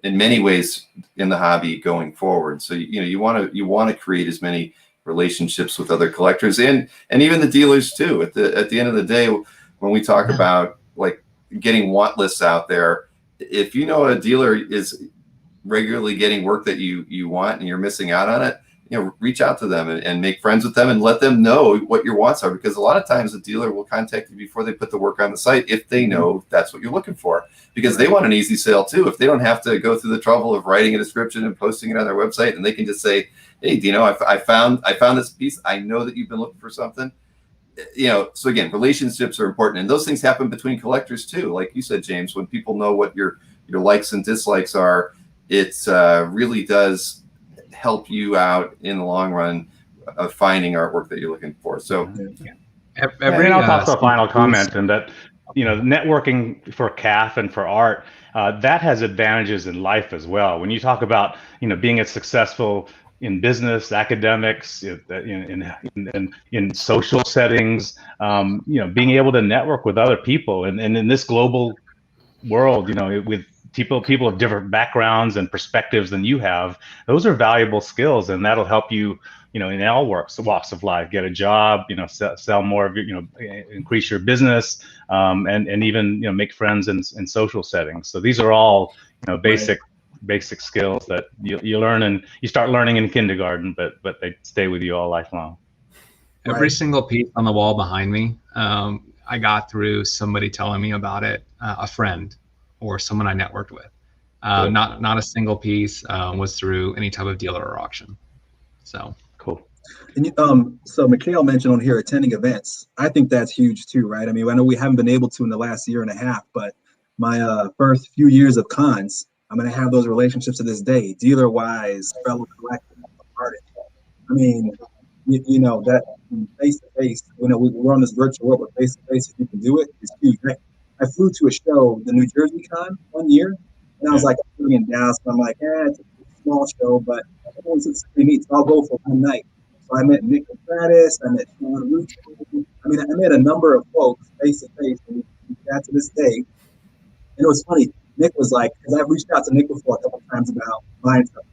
in many ways in the hobby going forward. So, you want to create as many relationships with other collectors and even the dealers too. At the end of the day, when we talk about like getting want lists out there, if you know a dealer is regularly getting work that you want and you're missing out on it, reach out to them and make friends with them and let them know what your wants are, because a lot of times the dealer will contact you before they put the work on the site if they know that's what you're looking for, because they want an easy sale too. If they don't have to go through the trouble of writing a description and posting it on their website, and they can just say, hey, Dino, I found this piece. I know that you've been looking for something. So again, relationships are important, and those things happen between collectors too. Like you said, James, when people know what your likes and dislikes are, it really does help you out in the long run of finding artwork that you're looking for. So, and I'll toss a final comment, and that networking for CAF and for art, that has advantages in life as well. When you talk about being as successful in business, academics, in social settings, being able to network with other people, and in this global world, with people of different backgrounds and perspectives than you have, those are valuable skills, and that'll help you, in all walks of life, get a job, sell more of your, increase your business, and even make friends in social settings. So these are all basic skills that you learn, and you start learning in kindergarten, but they stay with you all lifelong. Every single piece on the wall behind me, I got through somebody telling me about it, a friend or someone I networked with. Not a single piece was through any type of dealer or auction. So cool. And so Mikhail mentioned on here attending events. I think that's huge too, right? I mean, I know we haven't been able to in the last year and a half, but my first few years of cons, I'm going to have those relationships to this day, dealer-wise, fellow collector, artist. I mean, that face-to-face, we're on this virtual world, but face-to-face, if you can do it, it's huge. I flew to a show, the New Jersey Con, one year, and I was like, I'm in Dallas, but I'm like, it's a small show, but everyone's pretty neat, so I'll go for one night. So I met Nick Stratus, I met Sean Russo. I mean, I met a number of folks face-to-face, and we got to this day. And it was funny, Nick was like, because I've reached out to Nick before a couple of times about buying stuff.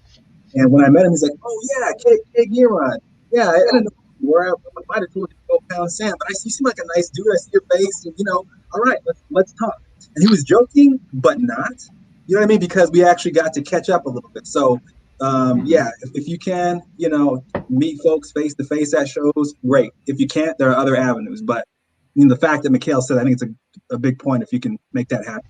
And when I met him, he's like, oh yeah, Kid Giron. Yeah, I didn't know where I might have told you to go pound sand, but you seem like a nice dude. I see your face, and all right, let's talk. And he was joking, but not. You know what I mean? Because we actually got to catch up a little bit. So, if you can, meet folks face to face at shows, great. If you can't, there are other avenues. But the fact that Mikhail said, I think it's a big point if you can make that happen.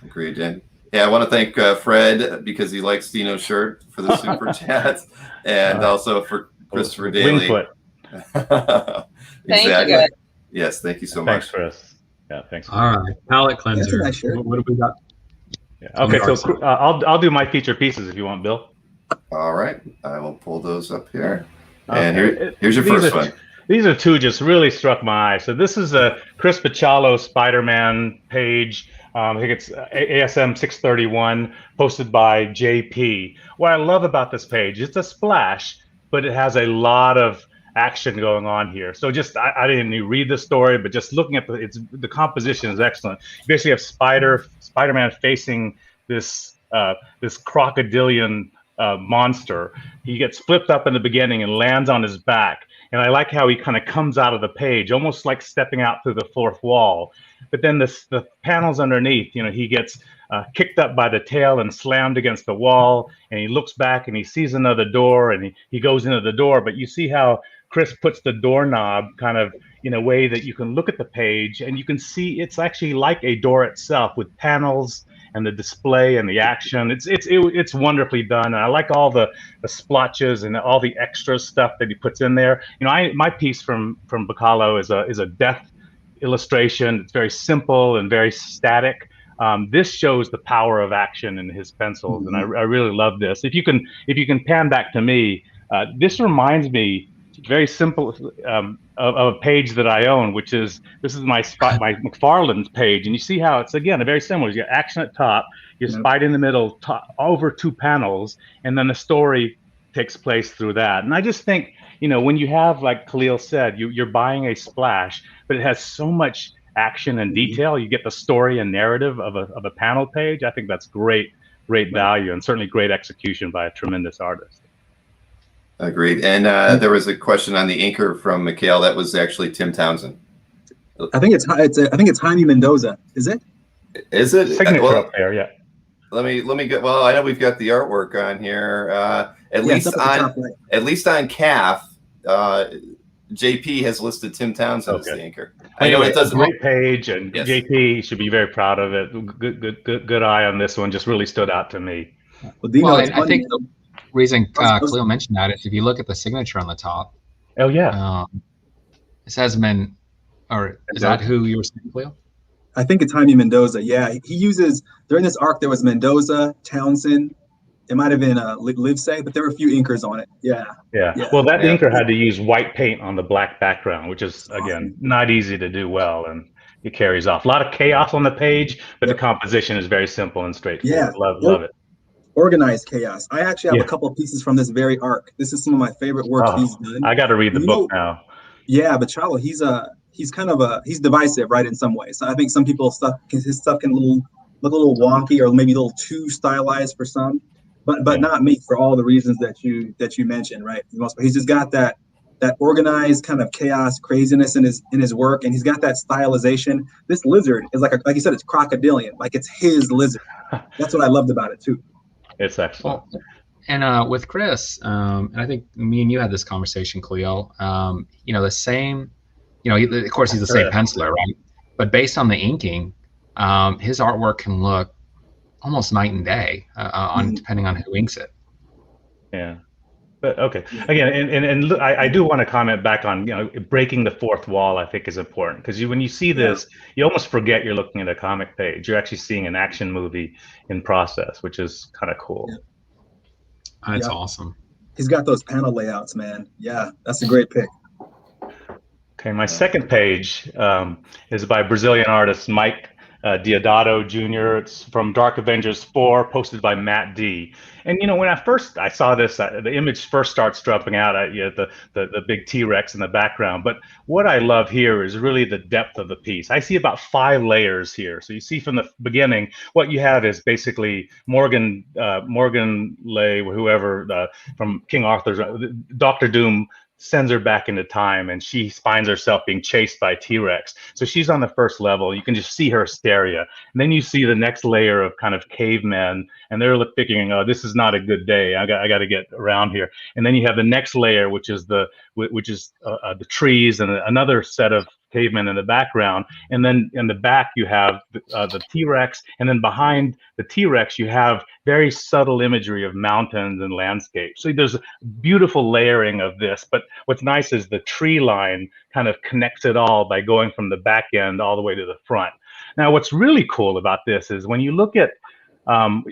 Agreed, Dan. Yeah, I want to thank Fred, because he likes Dino's shirt, for the super chat, and also for Christopher Daly. Wingfoot. Thank you, guys. Yes, thank you so much. Thanks, Chris. Yeah, thanks. All right, palette cleanser. That's a nice shirt. What have we got? Yeah. Okay, so I'll do my feature pieces if you want, Bill. All right, I will pull those up here. And here's your first one. These are two just really struck my eye. So this is a Chris Pachalo Spider-Man page. I think it's ASM 631, posted by JP. What I love about this page, it's a splash, but it has a lot of action going on here. So just, I didn't even read the story, but just looking at the composition is excellent. You basically have Spider-Man facing this crocodilian monster. He gets flipped up in the beginning and lands on his back. And I like how he kind of comes out of the page, almost like stepping out through the fourth wall. But then the panels underneath, he gets kicked up by the tail and slammed against the wall. And he looks back and he sees another door, and he goes into the door. But you see how Chris puts the doorknob kind of in a way that you can look at the page and you can see it's actually like a door itself with panels and the display and the action. It's wonderfully done. And I like all the splotches and all the extra stuff that he puts in there. You know, my piece from Bacalo is a death illustration. It's very simple and very static. This shows the power of action in his pencils, and I really love this. If you can pan back to me, this reminds me very simple of a page that I own, which is this is my McFarlane's page, and you see how it's again very similar. You got action at top, you spite in the middle, over 2 panels, and then the story takes place through that. And I just think, you know, when you have, like Khalil said, you're buying a splash, but it has so much action and detail. You get the story and narrative of a panel page. I think that's great value, and certainly great execution by a tremendous artist. Agreed. And there was a question on the inker from Mikhail. That was actually Tim Townsend. I think it's Jaime Mendoza. Is it? Is it? Signature up there, yeah. Let me get. Well, I know we've got the artwork on here. At least on CAF, JP has listed Tim Townsend as the anchor. I know it does a great page, and yes. JP should be very proud of it. Good eye on this one. Just really stood out to me. Well, I think the reason Khalil mentioned that is if you look at the signature on the top. Oh yeah. It says is that who you were saying, Khalil? I think it's Jaime Mendoza. Yeah, he uses during this arc there was Mendoza, Townsend. It might have been Livesay, but there were a few inkers on it. Yeah. Well, that inker had to use white paint on the black background, which is again not easy to do well, and it carries off. A lot of chaos on the page, but the composition is very simple and straightforward. Love it. Organized chaos. I actually have a couple of pieces from this very arc. This is some of my favorite work he's done. I got to read the book now. Yeah, but Chalo, he's kind of he's divisive, right, in some ways. So I think some people his stuff can look a little wonky or maybe a little too stylized for some. But not me for all the reasons that you mentioned, right? For the most part, he's just got that organized kind of chaos, craziness in his work, and he's got that stylization. This lizard is like you said, it's crocodilian, like it's his lizard. That's what I loved about it too. It's excellent. Well, and with Chris, and I think me and you had this conversation, Khalil. You know, the same. You know, of course, he's the same penciler, right? But based on the inking, his artwork can look almost night and day depending on who inks it. Yeah, but okay. Again, and I do want to comment back on, you know, breaking the fourth wall. I think is important because when you see this, you almost forget you're looking at a comic page. You're actually seeing an action movie in process, which is kind of cool. That's awesome. He's got those panel layouts, man. Yeah, that's a great pick. Okay, my second page is by Brazilian artist Mike Deodato Jr. It's from Dark Avengers 4, posted by Matt D. And you know, when I saw this, the image first starts dropping out at you, the big T-Rex in the background. But what I love here is really the depth of the piece. I see about 5 layers here. So you see from the beginning, what you have is basically Morgan Le, whoever from King Arthur's, Dr. Doom sends her back into time, and she finds herself being chased by T-Rex. So she's on the first level. You can just see her hysteria. And then you see the next layer of kind of cavemen, and they're figuring, oh, this is not a good day. I got to get around here. And then you have the next layer, which is the trees, and another set of cavemen in the background. And then in the back, you have the T-Rex. And then behind the T-Rex, you have very subtle imagery of mountains and landscapes. So there's beautiful layering of this. But what's nice is the tree line kind of connects it all by going from the back end all the way to the front. Now, what's really cool about this is when you look at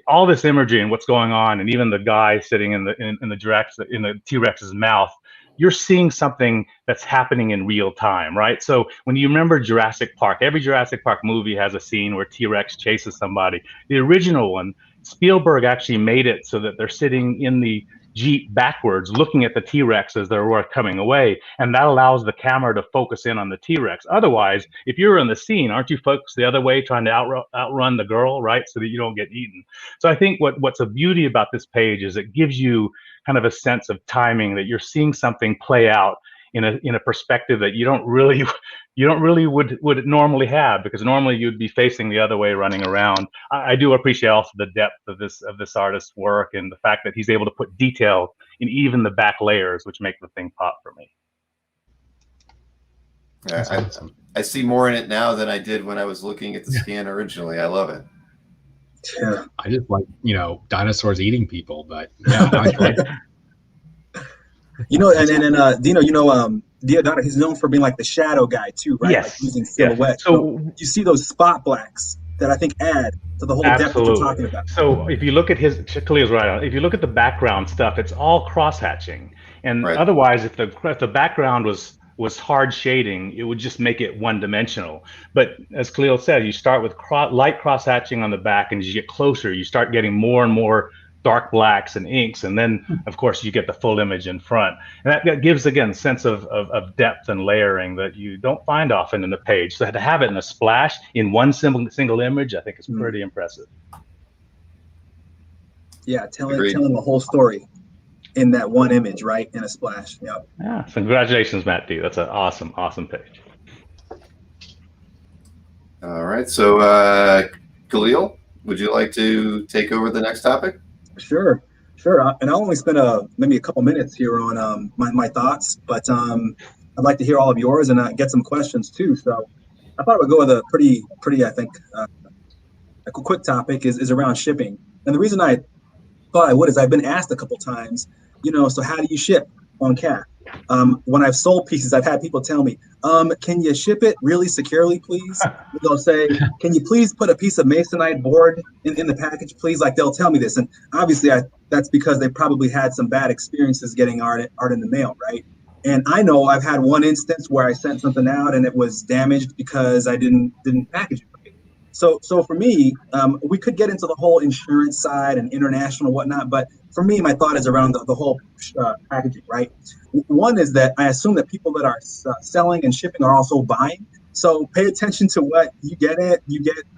all this imagery and what's going on, and even the guy sitting in the T-Rex's mouth, you're seeing something that's happening in real time, right? So when you remember Jurassic Park, every Jurassic Park movie has a scene where T-Rex chases somebody. The original one, Spielberg actually made it so that they're sitting in the Jeep backwards looking at the T-Rex as they're coming away, and that allows the camera to focus in on the T-Rex. Otherwise, if you're in the scene, aren't you focused the other way trying to outrun the girl, right, so that you don't get eaten? So I think what's a beauty about this page is it gives you kind of a sense of timing, that you're seeing something play out in a perspective that you don't really would normally have, because normally you'd be facing the other way, running around. I do appreciate also the depth of this artist's work, and the fact that he's able to put detail in even the back layers, which make the thing pop for me. That's I, awesome. I see more in it now than I did when I was looking at the scan originally. I love it. Yeah. I just like, dinosaurs eating people, but yeah, I like You know, and Dino, Diodato, he's known for being like the shadow guy too, right? Like Yes. using Yes. silhouette. So So you see those spot blacks that I think add to the whole depth that you're talking absolutely. about. So if you look at Khalil's right on. If you look at the background stuff, it's all cross-hatching. And Right. otherwise, if the background was hard shading, it would just make it one-dimensional. But as Khalil said, you start with light cross-hatching on the back, and as you get closer, you start getting more and more dark blacks and inks, and then of course you get the full image in front, and that gives again sense of depth and layering that you don't find often in the page. So to have it in a splash in one single image, I think is pretty impressive. Yeah, telling Agreed. the whole story in that one image, right? In a splash. Yep. Yeah, so congratulations, Matt D. That's an awesome page. All right, so Khalil, would you like to take over the next topic? Sure. And I'll only spend maybe a couple minutes here on my thoughts, but I'd like to hear all of yours and get some questions too. So I thought I would go with a pretty I think a quick topic is around shipping. And the reason I thought I would is I've been asked a couple times, so how do you ship on CAF? When I've sold pieces, I've had people tell me, can you ship it really securely, please? They'll say, can you please put a piece of masonite board in the package, please? Like they'll tell me this. And obviously that's because they probably had some bad experiences getting art in the mail, right? And I know I've had one instance where I sent something out and it was damaged because I didn't package it right. So for me, we could get into the whole insurance side and international and whatnot, but for me, my thought is around the whole packaging, right? One is that I assume that people that are selling and shipping are also buying. So pay attention to what you get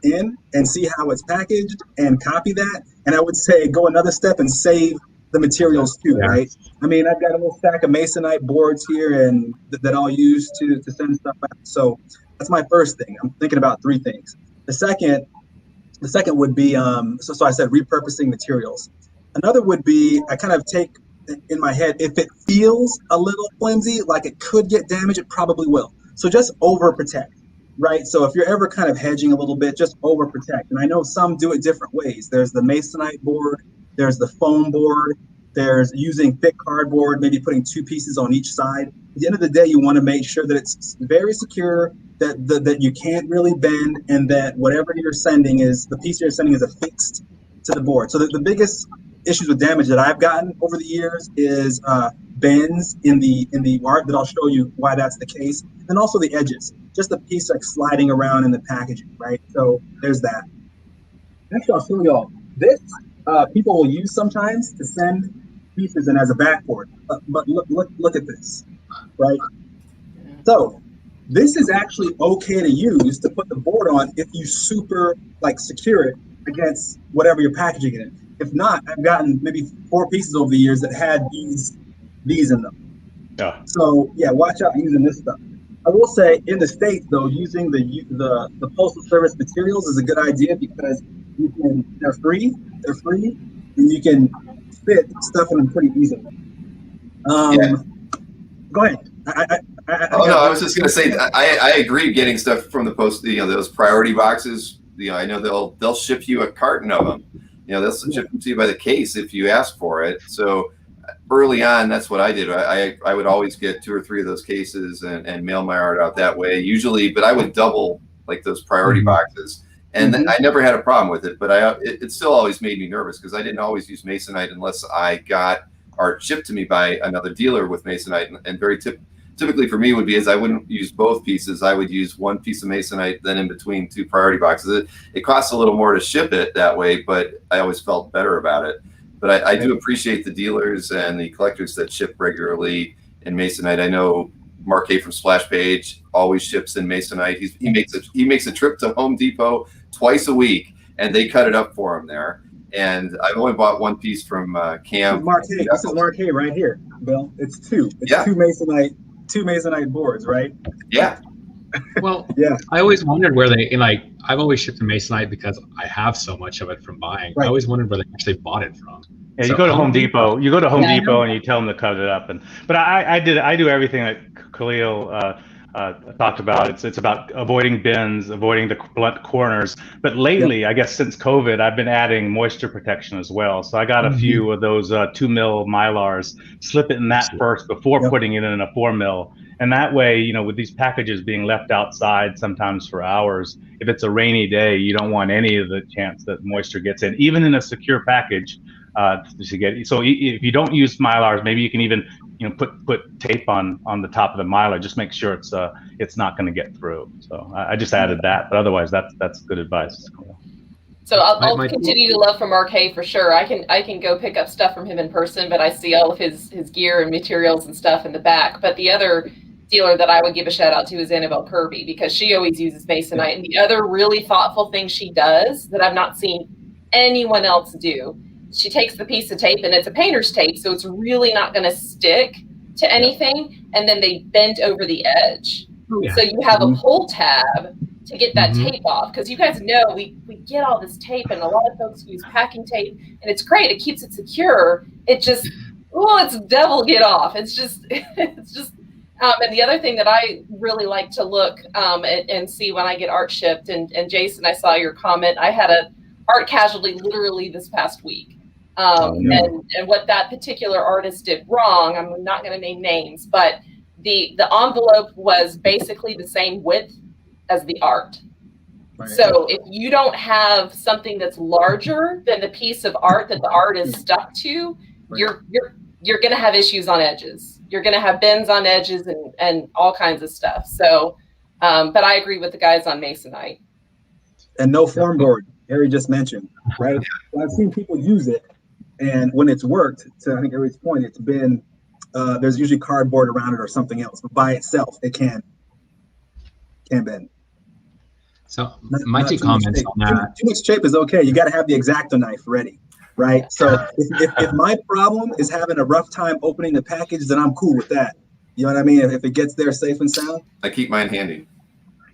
in and see how it's packaged and copy that. And I would say go another step and save the materials too, right? I mean, I've got a little stack of masonite boards here and that I'll use to send stuff out. So that's my first thing. I'm thinking about three things. The second would be, so I said repurposing materials. Another would be, I kind of take in my head, if it feels a little flimsy, like it could get damaged, it probably will. So just overprotect, right? So if you're ever kind of hedging a little bit, just overprotect. And I know some do it different ways. There's the masonite board, there's the foam board, there's using thick cardboard, maybe putting two pieces on each side. At the end of the day, you want to make sure that it's very secure, that you can't really bend, and that whatever you're sending the piece you're sending is affixed to the board. So the biggest issues with damage that I've gotten over the years is bends in the art that I'll show you why that's the case, and also the edges, just the piece like sliding around in the packaging, right? So there's that. Actually, I'll show y'all this. People will use sometimes to send pieces in as a backboard, but look at this, right? So this is actually okay to use to put the board on if you super secure it against whatever you're packaging it in. If not, I've gotten maybe 4 pieces over the years that had these in them. Yeah. So yeah, watch out using this stuff. I will say in the States though, using the Postal Service materials is a good idea because they're free, and you can fit stuff in them pretty easily. Go ahead. I was just going to say, I agree. Getting stuff from the post, those priority boxes. I know they'll ship you a carton of them. They'll ship them to you by the case if you ask for it. So early on, that's what I did. I would always get 2 or 3 of those cases and mail my art out that way. Usually, but I would double those priority boxes, and I never had a problem with it. But it still always made me nervous because I didn't always use masonite unless I got art shipped to me by another dealer with masonite, and very typically for me would be I wouldn't use both pieces. I would use one piece of masonite, then in between 2 priority boxes. It costs a little more to ship it that way, but I always felt better about it. But I do appreciate the dealers and the collectors that ship regularly in masonite. I know Mark A from Splash Page always ships in masonite. He makes a trip to Home Depot twice a week, and they cut it up for him there. And I've only bought 1 piece from Cam. This is Mark A right here, Bill. It's 2. It's 2 masonite boards, right? Yeah. Well, yeah. I always wondered where I've always shipped to masonite because I have so much of it from buying. Right. I always wondered where they actually bought it from. Yeah, you go to Home Depot. You go to Home Depot and you tell them to cut it up. But I do everything like Khalil. talked about. It's about avoiding bends, avoiding the blunt corners. But lately, I guess since COVID, I've been adding moisture protection as well. So I got a few of those 2 mil Mylars, slip it in that first before putting it in a 4 mil. And that way, you know, with these packages being left outside sometimes for hours, if it's a rainy day, you don't want any of the chance that moisture gets in, even in a secure package. To get, so if you don't use Mylars, maybe you can even, you know, put tape on the top of the Mylar. Just make sure it's not going to get through. So I just added that, but otherwise that's good advice. So I'll continue to love from Mark Hay for sure. I can go pick up stuff from him in person, but I see all of his gear and materials and stuff in the back. But the other dealer that I would give a shout out to is Annabelle Kirby, because she always uses Masonite. And the other really thoughtful thing she does that I've not seen anyone else do, she takes the piece of tape, and it's a painter's tape, so it's really not going to stick to anything, and then they bend over the edge. So you have a pull tab to get that tape off, because you guys know we get all this tape, and a lot of folks use packing tape, and it's great. It keeps it secure. It just, it's devil get off. It's just, and the other thing that I really like to look and see when I get art shipped, and Jason, I saw your comment. I had a art casualty literally this past week. And what that particular artist did wrong, I'm not going to name names, but the envelope was basically the same width as the art. Right. So if you don't have something that's larger than the piece of art that the art is stuck to, you're going to have issues on edges. You're going to have bends on edges and all kinds of stuff. So, but I agree with the guys on Masonite. And no form board, Harry just mentioned, right? Well, I've seen people use it. And when it's worked, to I think Eric's point, it's been, there's usually cardboard around it or something else, but by itself, it can bend. So my two comments on that. Too much tape is okay. You got to have the X-Acto knife ready, right? So if my problem is having a rough time opening the package, then I'm cool with that. You know what I mean? If it gets there safe and sound. I keep mine handy.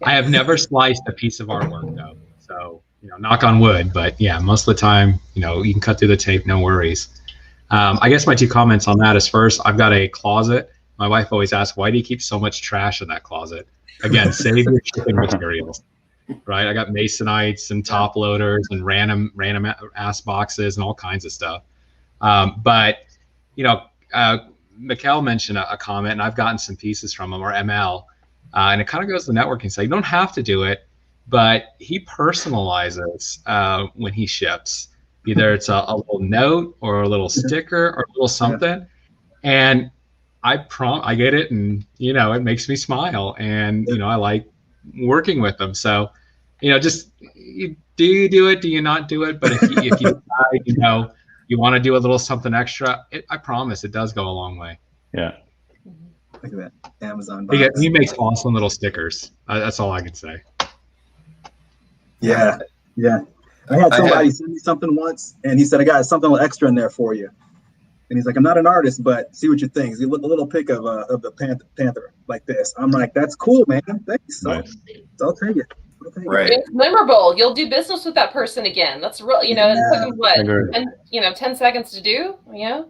I have never sliced a piece of artwork though, so. You know, knock on wood, but yeah, most of the time, you know, you can cut through the tape, no worries. I guess my two comments on that is, first, I've got a closet. My wife always asks, why do you keep so much trash in that closet? Again, save your shipping materials, right? I got Masonites and top loaders and random ass boxes and all kinds of stuff. But, you know, Mikkel mentioned a comment, and I've gotten some pieces from him, or ML, and it kind of goes to the networking side. You don't have to do it, but he personalizes when he ships. Either it's a little note or a little sticker or a little something. And I get it, and, you know, it makes me smile. And, you know, I like working with them. So, you know, just do you do it? Do you not do it? But if you decide, you know, you want to do a little something extra, I promise it does go a long way. Yeah. Look at that. Amazon. He makes awesome little stickers. That's all I can say. Yeah. I had somebody send me something once, and he said, I got something extra in there for you. And he's like, I'm not an artist, but see what you think. He looked a little pic of the panther like this. I'm like, that's cool, man. Thanks. Nice. I'll take it. Right. It's memorable. You'll do business with that person again. That's real. You know, it took them 10 seconds to do. Yeah.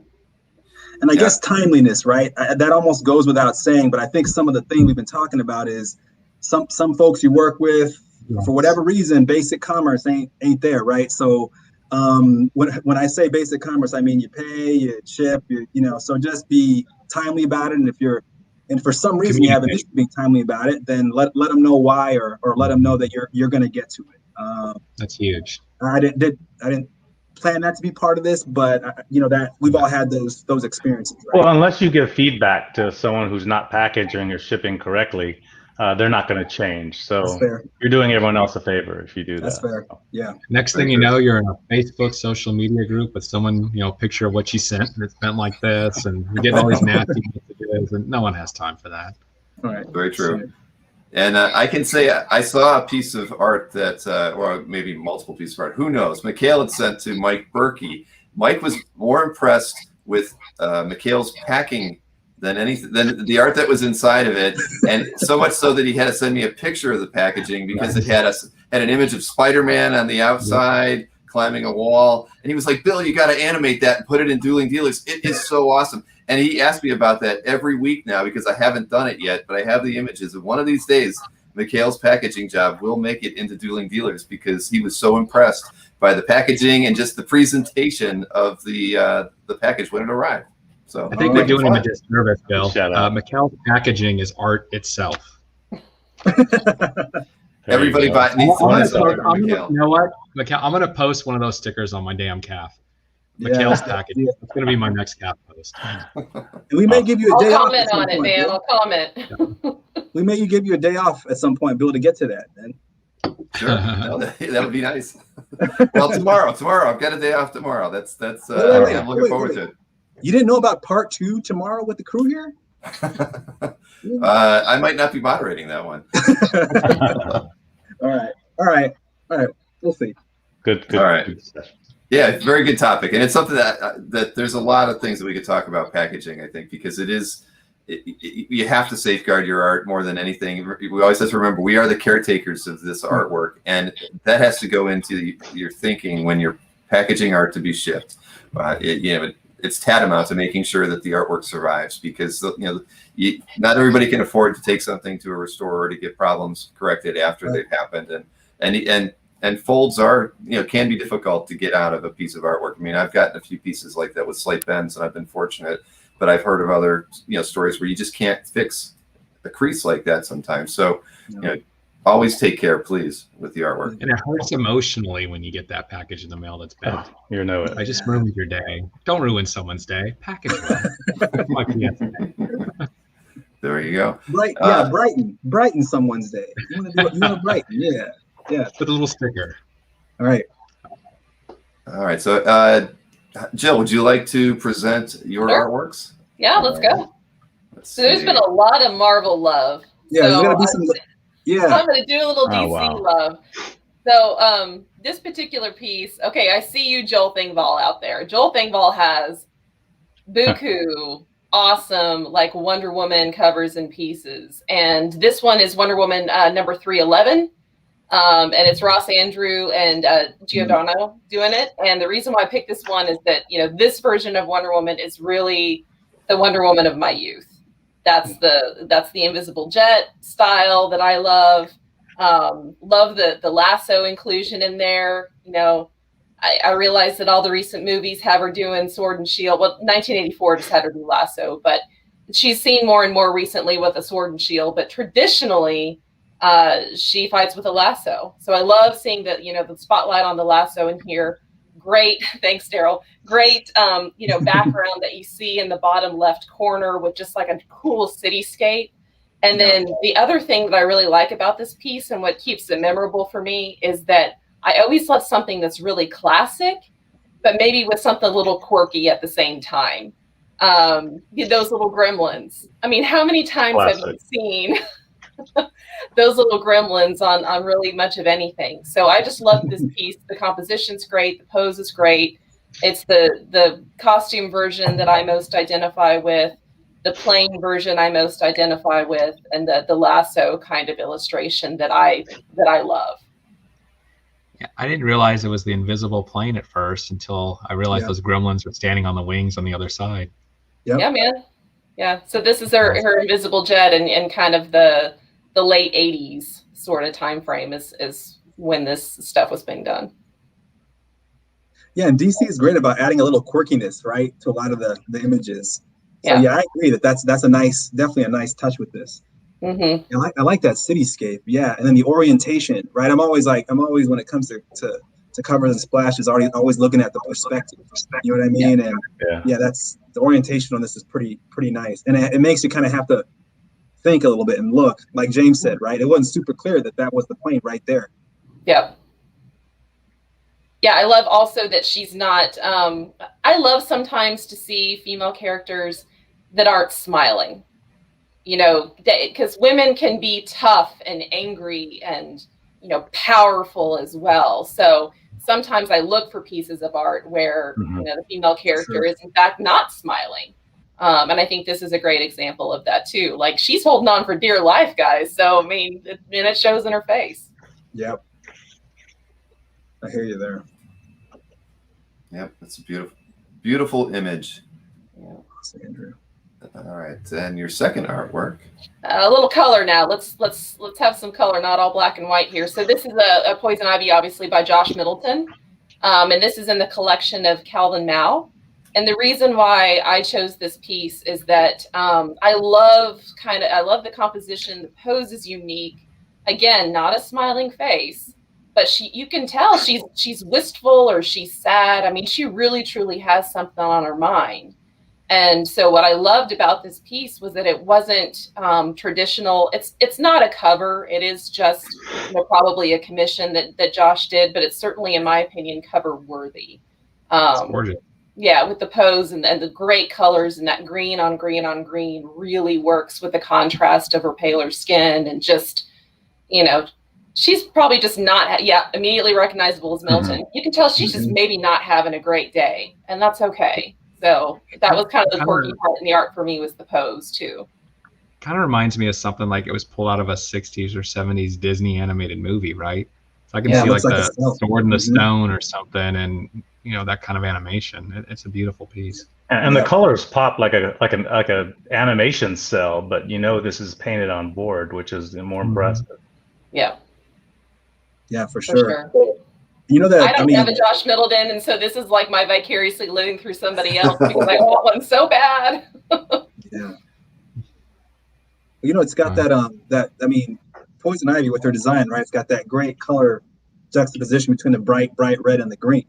And I guess timeliness, right? That almost goes without saying, but I think some of the thing we've been talking about is some folks you work with, for whatever reason, basic commerce ain't there, right? So when I say basic commerce, I mean you pay, you ship, you know. So just be timely about it, and for some reason you have an issue being timely about it, then let them know why, or let them know that you're going to get to it. That's huge. I didn't plan that to be part of this, but you know that we've all had those experiences. Right? Well, unless you give feedback to someone who's not packaging or shipping correctly, they're not going to change. So you're doing everyone else a favor if you do that. That's fair. Yeah. Next thing you know, you're in a Facebook social media group with someone, you know, picture of what you sent, and it's bent like this, and you're getting all these nasty messages, and no one has time for that. All right. Very true. And I can say I saw a piece of art that, or maybe multiple pieces of art, who knows? Mikhail had sent to Mike Berkey. Mike was more impressed with Mikhail's packing than the art that was inside of it, and so much so that he had to send me a picture of the packaging because it had an image of Spider-Man on the outside climbing a wall, and he was like, Bill, you got to animate that and put it in Dueling Dealers. It is so awesome. And he asked me about that every week now because I haven't done it yet, but I have the images. And one of these days, Mikhail's packaging job will make it into Dueling Dealers because he was so impressed by the packaging and just the presentation of the package when it arrived. So I think we're doing him a disservice, Bill. Shout out. Mikhail's packaging is art itself. Everybody needs to buy something from Mikhail. You know what, Mikhail? I'm gonna post one of those stickers on my damn calf. Mikhail's packaging. It's gonna be my next calf post. And we may give you a day I'll off. comment on it, man. I'll comment. We may give you a day off at some point, Bill, to get to that, man. Sure, no, that would be nice. Well, tomorrow, I've got a day off tomorrow. That's I'm looking forward to it. You didn't know about part 2 tomorrow with the crew here? I might not be moderating that one. All right. We'll see. Good. All right. Good discussion. Yeah, very good topic, and it's something that there's a lot of things that we could talk about packaging. I think because you have to safeguard your art more than anything. We always have to remember we are the caretakers of this artwork, and that has to go into your thinking when you're packaging art to be shipped. It's tantamount to making sure that the artwork survives because not everybody can afford to take something to a restorer to get problems corrected after they've happened, and folds are can be difficult to get out of a piece of artwork. I mean, I've gotten a few pieces like that with slight bends, and I've been fortunate. But I've heard of other stories where you just can't fix a crease like that sometimes. So always take care, please, with the artwork. And it hurts emotionally when you get that package in the mail that's bent. You know it. I just ruined your day. Don't ruin someone's day. Package well. My PSA. There you go. Brighten someone's day. You want to brighten, yeah. With a little sticker. All right. So, Jill, would you like to present your artworks? Yeah, let's go. So there's been a lot of Marvel love. Yeah, so there's gonna be some. Yeah. I'm gonna do a little DC love. So this particular piece, okay, I see you, Joel Thingvall, out there. Joel Thingvall has buku awesome like Wonder Woman covers and pieces, and this one is Wonder Woman number 311. And it's Ross Andrew and Giordano doing it. And the reason why I picked this one is that, this version of Wonder Woman is really the Wonder Woman of my youth. That's the Invisible Jet style that I love. Love the lasso inclusion in there. I realize that all the recent movies have her doing sword and shield. Well, 1984 just had her do lasso, but she's seen more and more recently with a sword and shield. But traditionally, she fights with a lasso. So I love seeing that, the spotlight on the lasso in here. Great. Thanks, Daryl. Great, background that you see in the bottom left corner with just like a cool cityscape. And then the other thing that I really like about this piece and what keeps it memorable for me is that I always love something that's really classic, but maybe with something a little quirky at the same time. Those little gremlins. I mean, how many times have you seen those little gremlins on really much of anything? So I just love this piece. The composition's great. The pose is great. It's the costume version that I most identify with, the plain version I most identify with, and the lasso kind of illustration that I love. Yeah, I didn't realize it was the invisible plane at first until I realized those gremlins were standing on the wings on the other side. Yep. Yeah, man. Yeah. So this is her invisible jet and kind of the late 80s sort of time frame is when this stuff was being done. Yeah, and DC is great about adding a little quirkiness, right, to a lot of the images. So I agree that's definitely a nice touch with this. Mm-hmm. I like that cityscape, and then the orientation, right? I'm always when it comes to covers and splashes, always looking at the perspective. You know what I mean? And that's the orientation on this is pretty nice, and it makes you kind of have to think a little bit and look, like James said, right? It wasn't super clear that was the plane right there. Yep. Yeah, I love also that she's not. I love sometimes to see female characters that aren't smiling. Because women can be tough and angry and, powerful as well. So sometimes I look for pieces of art where, the female character is in fact not smiling. And I think this is a great example of that too. Like she's holding on for dear life, guys. So, I mean, it shows in her face. Yep. I hear you there. Yep. That's a beautiful image. Yeah. Thanks, Andrew. All right, and your second artwork. A little color now. Let's have some color, not all black and white here. So this is a Poison Ivy, obviously by Josh Middleton, and this is in the collection of Calvin Mao. And the reason why I chose this piece is that I love the composition. The pose is unique. Again, not a smiling face, but you can tell she's wistful or she's sad. I mean, she really truly has something on her mind. And so what I loved about this piece was that it wasn't traditional. It's not a cover. It is just probably a commission that Josh did, but it's certainly, in my opinion, cover worthy. Gorgeous. Yeah, with the pose and the great colors and that green on green on green really works with the contrast of her paler skin and just, she's probably just not, immediately recognizable as Milton. You can tell she's just maybe not having a great day, and that's okay. So that was kind of the quirky part in the art for me, was the pose too. Kind of reminds me of something like it was pulled out of a 60s or 70s Disney animated movie, right? So I can see like the Sword in the Stone or something, and that kind of animation. It's a beautiful piece. And the colors pop like a animation cell, but this is painted on board, which is more impressive. Yeah. Yeah, for sure. That I don't have a Josh Middleton, and so this is like my vicariously living through somebody else because I want one so bad. Yeah. It's got that Poison Ivy with her design, right? It's got that great color juxtaposition between the bright red and the green,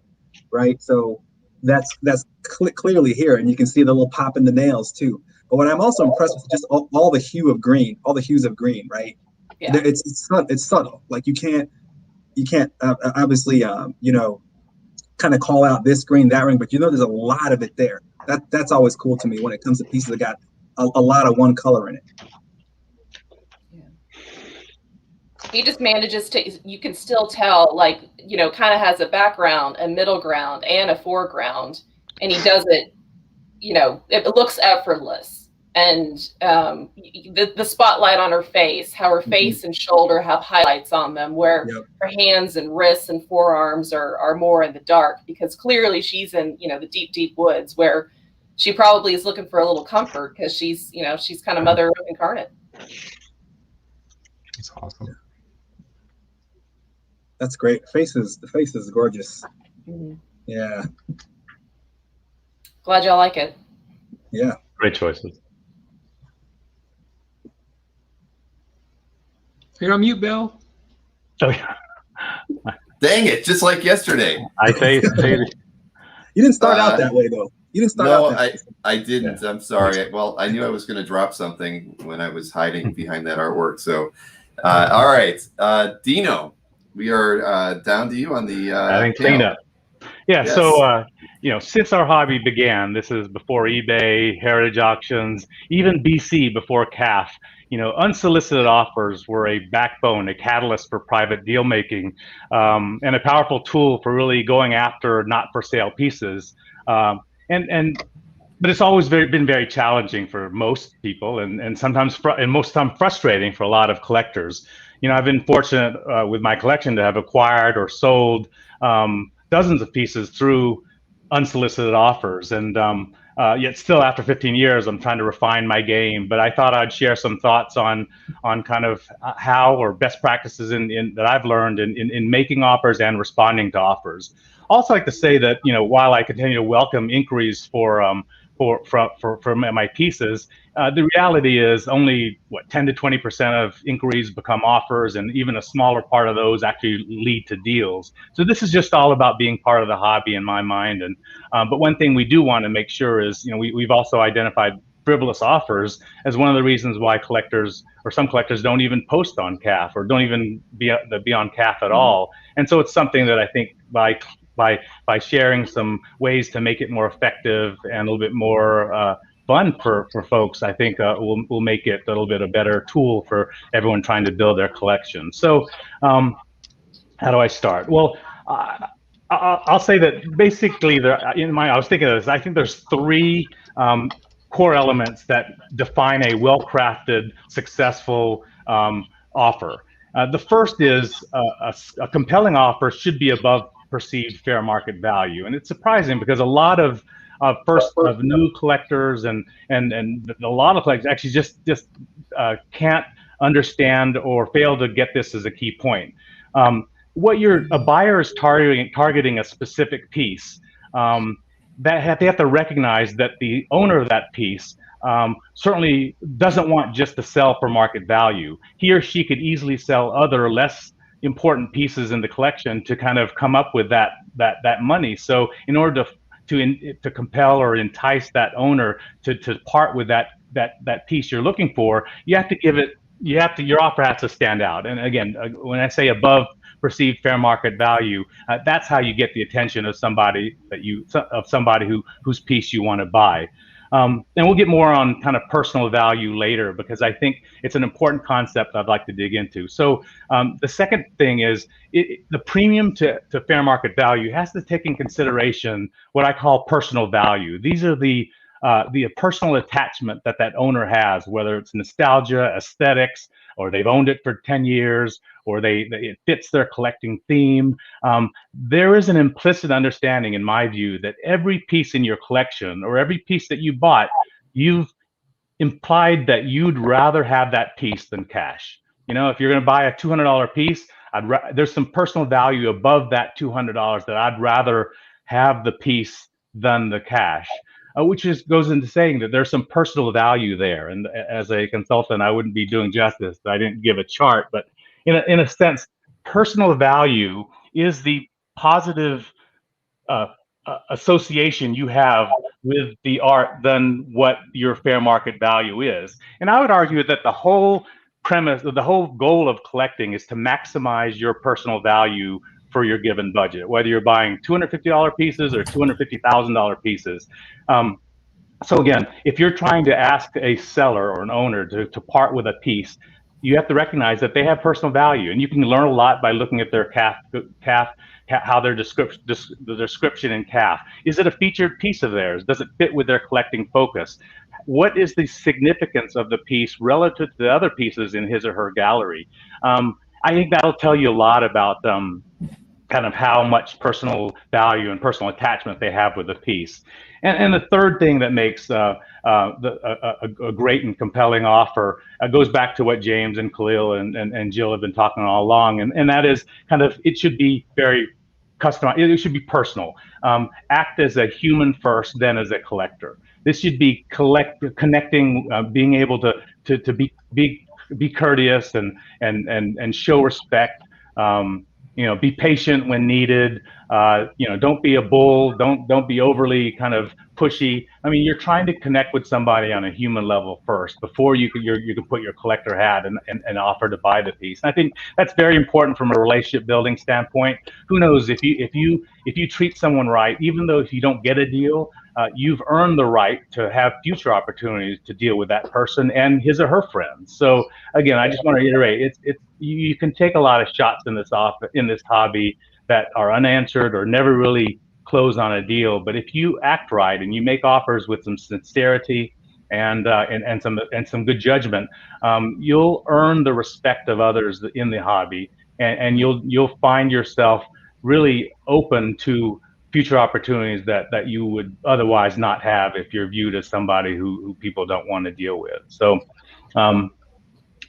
right? So that's clearly here, and you can see the little pop in the nails too. But what I'm also impressed with is just all the hues of green, right? Yeah. It's subtle. Like you can't obviously kind of call out this green, that green, but there's a lot of it there. That's always cool to me when it comes to pieces that got a lot of one color in it. He just manages to, you can still tell, kind of has a background, a middle ground, and a foreground, and he does it, it looks effortless. And the spotlight on her face, how her face and shoulder have highlights on them, where her hands and wrists and forearms are more in the dark, because clearly she's in, the deep, deep woods where she probably is looking for a little comfort because she's kind of Mother Earth incarnate. That's awesome. That's great. The face is gorgeous. Yeah. Glad y'all like it. Yeah. Great choices. You're on mute, Bill. Oh yeah. Dang it! Just like yesterday. I say You didn't start out that way, though. You didn't start out that way. I didn't. Yeah. I'm sorry. Well, I knew I was going to drop something when I was hiding behind that artwork. So, all right, Dino, we are down to you on the having cleanup. Yeah. Yes. So, since our hobby began, this is before eBay, heritage auctions, even BC before CAF. Unsolicited offers were a backbone, a catalyst for private deal making, and a powerful tool for really going after not for sale pieces. But it's always been very challenging for most people, and sometimes most time frustrating for a lot of collectors. I've been fortunate with my collection to have acquired or sold dozens of pieces through unsolicited offers, and yet still after 15 years, I'm trying to refine my game. But I thought I'd share some thoughts on kind of how, or best practices that I've learned in making offers and responding to offers. Also, like to say that while I continue to welcome inquiries for my pieces, the reality is only 10 to 20% of inquiries become offers, and even a smaller part of those actually lead to deals. So this is just all about being part of the hobby in my mind. And but one thing we do want to make sure is we've also identified frivolous offers as one of the reasons why some collectors don't even post on CAF or don't even be on CAF at all. And so it's something that I think by sharing some ways to make it more effective and a little bit more fun for folks, I think will make it a little bit a better tool for everyone trying to build their collection. So how do I start? Well, I'll say that basically I was thinking of this, I think there's three core elements that define a well-crafted, successful offer. The first is a compelling offer should be above perceived fair market value. And it's surprising because a lot of of new collectors and a lot of collectors actually just can't understand or fail to get this as a key point. A buyer is targeting a specific piece. They have to recognize that the owner of that piece certainly doesn't want just to sell for market value. He or she could easily sell other less important pieces in the collection to kind of come up with that money. So in order to compel or entice that owner to part with that piece you're looking for, you have to give it. Your offer has to stand out. And again, when I say above perceived fair market value, that's how you get the attention of somebody whose piece you want to buy. And we'll get more on kind of personal value later, because I think it's an important concept I'd like to dig into. So the second thing is the premium to fair market value has to take in consideration what I call personal value. These are the personal attachment that owner has, whether it's nostalgia, aesthetics, or they've owned it for 10 years, or it fits their collecting theme. There is an implicit understanding, in my view, that every piece in your collection or every piece that you bought, you've implied that you'd rather have that piece than cash. You know, if you're going to buy a $200 piece, there's some personal value above that $200 that I'd rather have the piece than the cash. Which goes into saying that there's some personal value there. And as a consultant, I wouldn't be doing justice. I didn't give a chart, but in a sense, personal value is the positive association you have with the art than what your fair market value is. And I would argue that the whole premise, the whole goal of collecting is to maximize your personal value for your given budget, whether you're buying $250 pieces or $250,000 pieces. So again, if you're trying to ask a seller or an owner to part with a piece, you have to recognize that they have personal value, and you can learn a lot by looking at their how their description in CAF. Is it a featured piece of theirs? Does it fit with their collecting focus? What is the significance of the piece relative to the other pieces in his or her gallery? I think that'll tell you a lot about kind of how much personal value and personal attachment they have with the piece. And the third thing that makes a great and compelling offer goes back to what James and Khalil and Jill have been talking all along, and that is kind of, it should be very customized. It should be personal. Act as a human first, then as a collector. This should be connecting, being able to be courteous and show respect. Be patient when needed. Don't be a bull. Don't be overly kind of pushy. I mean, you're trying to connect with somebody on a human level first before you can put your collector hat and offer to buy the piece. And I think that's very important from a relationship building standpoint. Who knows, if you treat someone right, even though if you don't get a deal, you've earned the right to have future opportunities to deal with that person and his or her friends. So again, I just want to reiterate, you can take a lot of shots in this hobby that are unanswered or never really close on a deal. But if you act right and you make offers with some sincerity and some good judgment, you'll earn the respect of others in the hobby, and you'll find yourself really open to future opportunities that you would otherwise not have if you're viewed as somebody who people don't want to deal with. So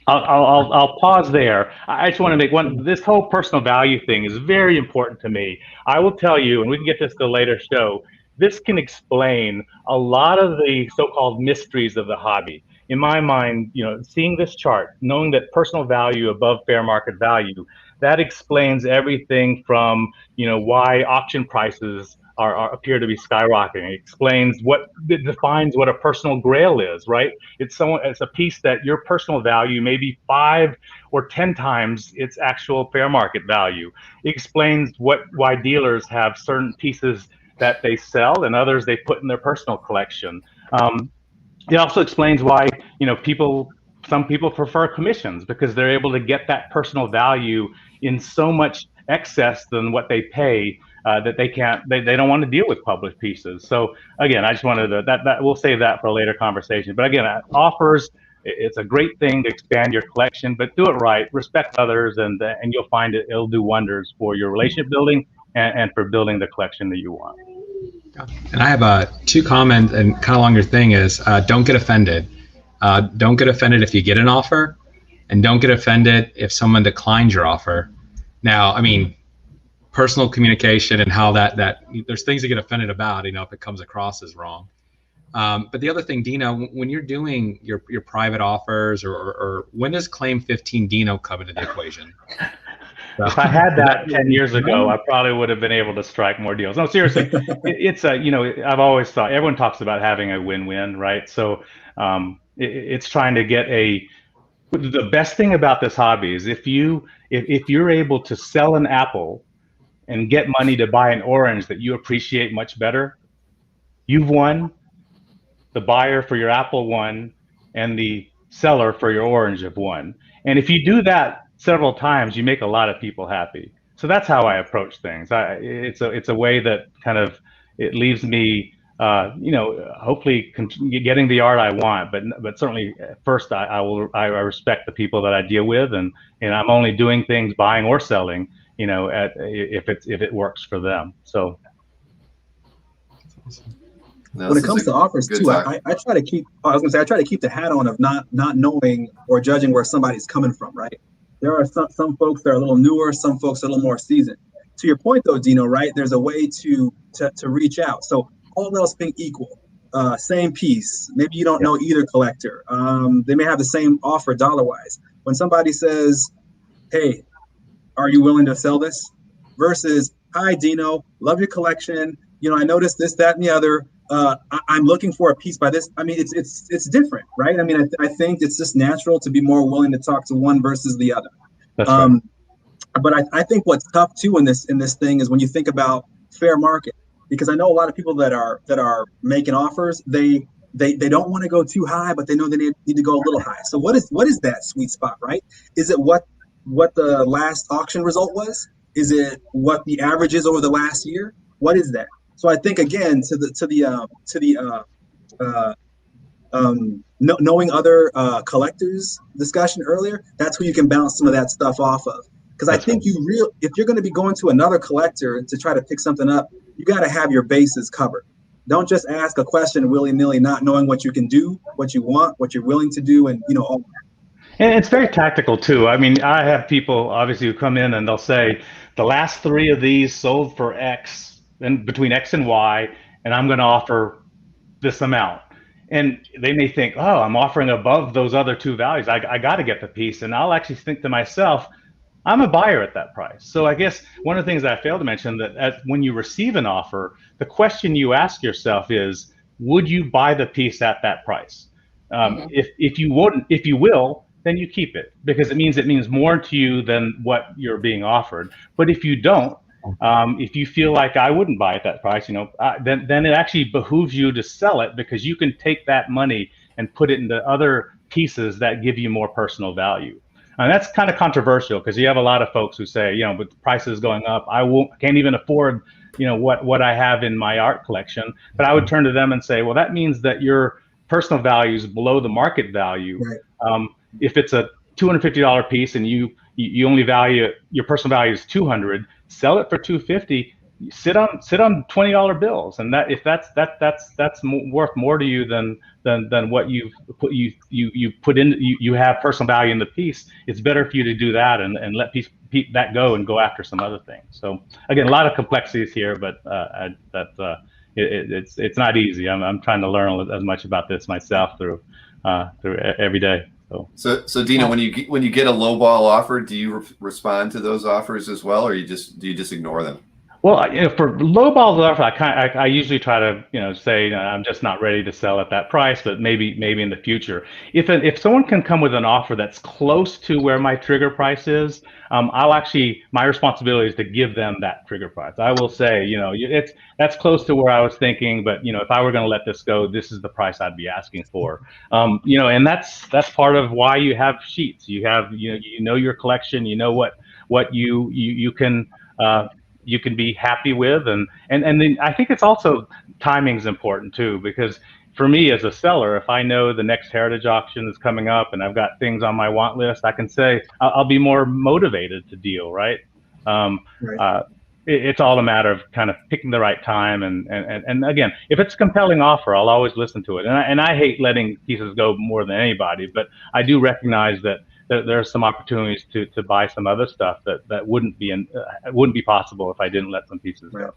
I'll pause there. I just want to make this whole personal value thing is very important to me. I will tell you, and we can get this to a later show, this can explain a lot of the so-called mysteries of the hobby. In my mind, seeing this chart, knowing that personal value above fair market value, that explains everything from, why auction prices appear to be skyrocketing. It defines what a personal grail is, right? It's a piece that your personal value may be 5 or 10 times its actual fair market value. It explains why dealers have certain pieces that they sell and others they put in their personal collection. It also explains why, some people prefer commissions, because they're able to get that personal value in so much excess than what they pay that they don't want to deal with published pieces. So again, I just wanted that we'll save that for a later conversation. But again, offers, it's a great thing to expand your collection, but do it right, respect others, and you'll find it'll do wonders for your relationship building and for building the collection that you want. And I have two comments, and kind of along your thing is don't get offended. Don't get offended if you get an offer, and don't get offended if someone declines your offer. Now, I mean, personal communication and how that there's things to get offended about, if it comes across as wrong. But the other thing, Dino, when you're doing your private offers, or when does Claim 15 Dino come into the equation? If I had that 10 years ago, I probably would have been able to strike more deals. No, seriously, it's I've always thought, everyone talks about having a win-win, right? So it's trying to get the best thing about this hobby is if you're able to sell an apple and get money to buy an orange that you appreciate much better, you've won. The buyer for your apple won, and the seller for your orange have won. And if you do that several times, you make a lot of people happy. So that's how I approach things. It's a way that kind of, it leaves me, hopefully getting the art I want. But certainly first, I respect the people that I deal with, and I'm only doing things, buying or selling, if it works for them. So. No, when it comes to offers too, I try to keep. I was gonna say I try to keep the hat on of not knowing or judging where somebody's coming from. Right? There are some folks that are a little newer, some folks are a little more seasoned. To your point though, Dino, right? There's a way to reach out. So all else being equal, same piece. Maybe you don't know either collector. They may have the same offer dollar wise. When somebody says, "Hey, are you willing to sell this?" versus, "Hi, Dino, love your collection. I noticed this, that, and the other. I'm looking for a piece by this." I mean, it's different, right? I mean, I think it's just natural to be more willing to talk to one versus the other. That's right. But I think what's tough too in this thing is when you think about fair market, because I know a lot of people that are making offers, they don't want to go too high, but they know they need to go a little high. So what is that sweet spot, right? Is it what the last auction result was? Is it what the average is over the last year? What is that? So I think again knowing other collectors discussion earlier, that's who you can bounce some of that stuff off of. Because I think if you're going to be going to another collector to try to pick something up, you got to have your bases covered. Don't just ask a question willy-nilly, not knowing what you can do, what you want, what you're willing to do, and all that. And it's very tactical too. I mean, I have people obviously who come in and they'll say, the last 3 of these sold for X, and between X and Y, and I'm going to offer this amount. And they may think, oh, I'm offering above those other 2 values. I got to get the piece. And I'll actually think to myself, I'm a buyer at that price. So I guess one of the things that I failed to mention, that when you receive an offer, the question you ask yourself is, would you buy the piece at that price? If you wouldn't, if you will, then you keep it, because it means more to you than what you're being offered. But if you don't, if you feel like I wouldn't buy at that price, then it actually behooves you to sell it, because you can take that money and put it into other pieces that give you more personal value. And that's kind of controversial, because you have a lot of folks who say, with the prices going up, can't even afford, what I have in my art collection. But I would turn to them and say, well, that means that your personal value is below the market value. Right. If it's a $250 piece and you only value it, your personal value is $200, sell it for $250. Sit on $20 bills, and that's worth more to you than what you put in. You have personal value in the piece. It's better for you to do that and let that go and go after some other things. So again, a lot of complexities here, but it's not easy. I'm trying to learn as much about this myself through every day. So Dino, when you get a lowball offer, do you respond to those offers as well, or do you just ignore them? Well, for lowball offer, I usually try to say I'm just not ready to sell at that price, but maybe in the future. If someone can come with an offer that's close to where my trigger price is, my responsibility is to give them that trigger price. I will say, that's close to where I was thinking, but if I were going to let this go, this is the price I'd be asking for. And that's part of why you have sheets. You have your collection. What you can. You can be happy with, and then I think it's also timing is important too, because for me as a seller, if I know the next heritage auction is coming up and I've got things on my want list, I can say I'll be more motivated to deal, right? it's all a matter of kind of picking the right time. And again, if it's a compelling offer, I'll always listen to it. And I hate letting pieces go more than anybody, but I do recognize that there are some opportunities to buy some other stuff that wouldn't be possible if I didn't let some pieces go.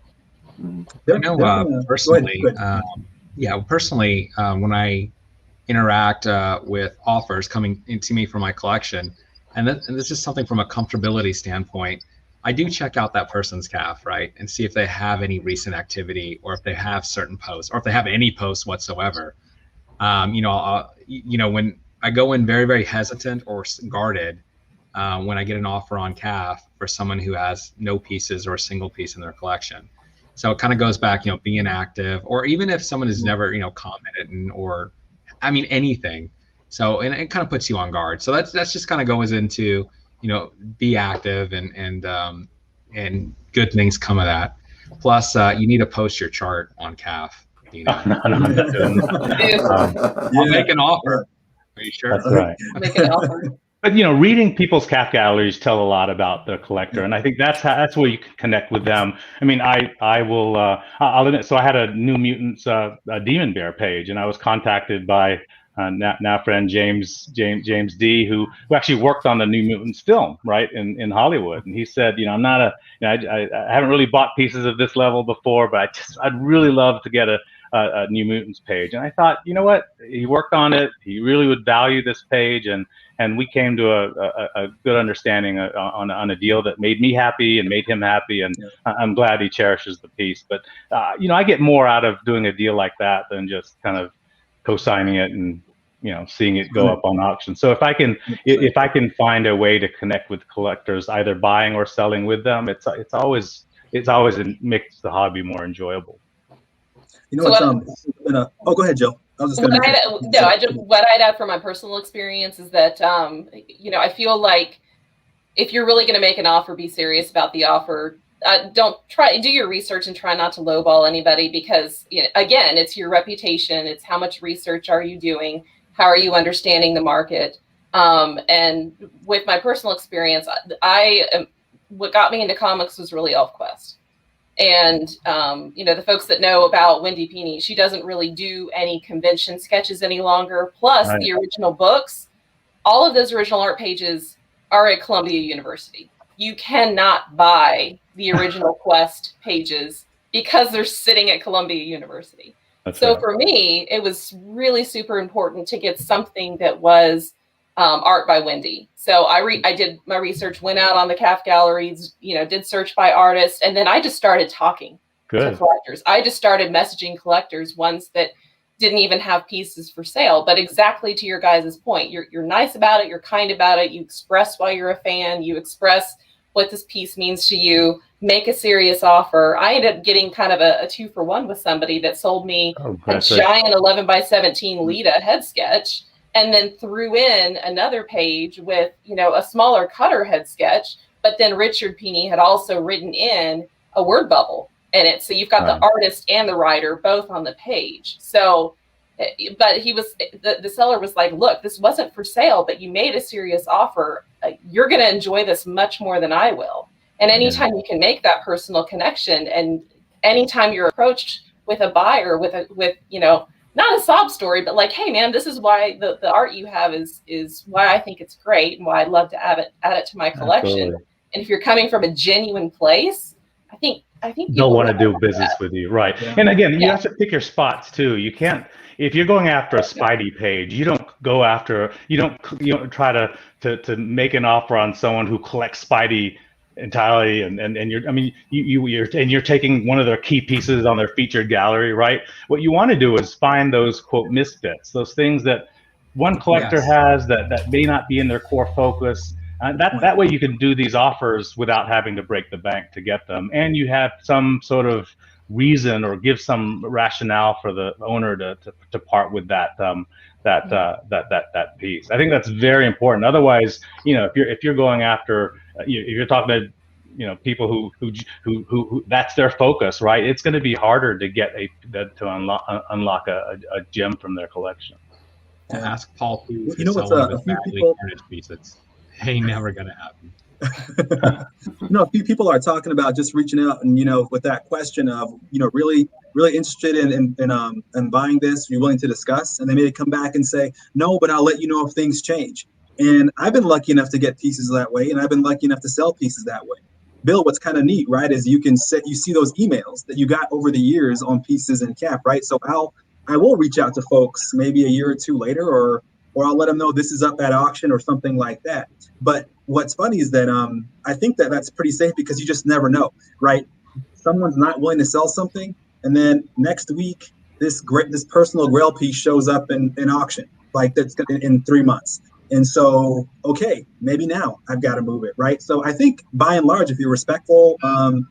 I know personally, when I interact with authors coming into me for my collection, and this is something from a comfortability standpoint, I do check out that person's calf, right, and see if they have any recent activity, or if they have certain posts, or if they have any posts whatsoever. When I go in very, very hesitant or guarded when I get an offer on calf for someone who has no pieces or a single piece in their collection. So it kind of goes back, being active, or even if someone has never, commented or, anything. So, and it kind of puts you on guard. So that's just kind of goes into, be active and good things come of that. Plus, you need to post your chart on calf. I'll make an offer. Are you sure? That's right. Make an offer. But reading people's calf galleries tell a lot about the collector, and I think that's where you can connect with them. I'll admit. So I had a New Mutants Demon Bear page, and I was contacted by now friend James D, who actually worked on the New Mutants film, right, in Hollywood. And he said, I'm not I haven't really bought pieces of this level before, but I'd really love to get a New Mutants page. And I thought, what, he worked on it. He really would value this page, and we came to a good understanding on a deal that made me happy and made him happy, and I'm glad he cherishes the piece. But I get more out of doing a deal like that than just kind of co-signing it and seeing it go up on auction. So if I can find a way to connect with collectors, either buying or selling with them, it's always makes the hobby more enjoyable. Go ahead, Joe. What I'd add from my personal experience is that I feel like if you're really going to make an offer, be serious about the offer. Do your research and try not to lowball anybody, because again, it's your reputation. It's how much research are you doing? How are you understanding the market? And with my personal experience, what got me into comics was really ElfQuest. And, the folks that know about Wendy Pini, she doesn't really do any convention sketches any longer. Plus, right. The original books, all of those original art pages are at Columbia University. You cannot buy the original Quest pages because they're sitting at Columbia University. So for me, it was really super important to get something that was art by Wendy. So I did my research, went out on the calf galleries, did search by artist, and then I just started talking to collectors. I just started messaging collectors, ones that didn't even have pieces for sale. But exactly to your guys' point, you're nice about it, you're kind about it, you express why you're a fan, you express what this piece means to you, make a serious offer. I ended up getting kind of a 2-for-1 with somebody that sold me a giant 11x17 Lita head sketch, and then threw in another page with, a smaller cutter head sketch. But then Richard Pini had also written in a word bubble in it. So you've got the artist and the writer both on the page. So, but the seller was like, look, this wasn't for sale, but you made a serious offer. You're going to enjoy this much more than I will. And anytime you can make that personal connection, and anytime you're approached with a buyer with not a sob story, but like, hey man, this is why the art you have is why I think it's great and why I'd love to add it to my collection. Absolutely. And if you're coming from a genuine place, I think they'll want to do business with you, right? Yeah. And again, you have to pick your spots too. You can't, if you're going after a Spidey page, you don't try to make an offer on someone who collects Spidey entirely, and you're taking one of their key pieces on their featured gallery, right? What you want to do is find those quote misfits, those things that one collector has that may not be in their core focus. That way you can do these offers without having to break the bank to get them, and you have some sort of reason or give some rationale for the owner to part with that piece. I think that's very important. Otherwise, if you're going after, if you're talking to people who that's their focus, right? It's going to be harder to get unlock a gem from their collection. To ask Paul who's selling the badly furnished pieces. Ain't never gonna happen. A few people are talking about just reaching out and, with that question of, really, really interested in buying this. You're willing to discuss, and they may come back and say, no, but I'll let you know if things change. And I've been lucky enough to get pieces that way, and I've been lucky enough to sell pieces that way. Bill, what's kind of neat, right, is you see those emails that you got over the years on pieces in CAF, right? So I will reach out to folks maybe a year or two later, or I'll let them know this is up at auction or something like that. But what's funny is that I think that that's pretty safe because you just never know, right? Someone's not willing to sell something, and then next week this personal Grail piece shows up in auction, like that's in 3 months. And so, okay, maybe now I've got to move it, right? So I think by and large, if you're respectful,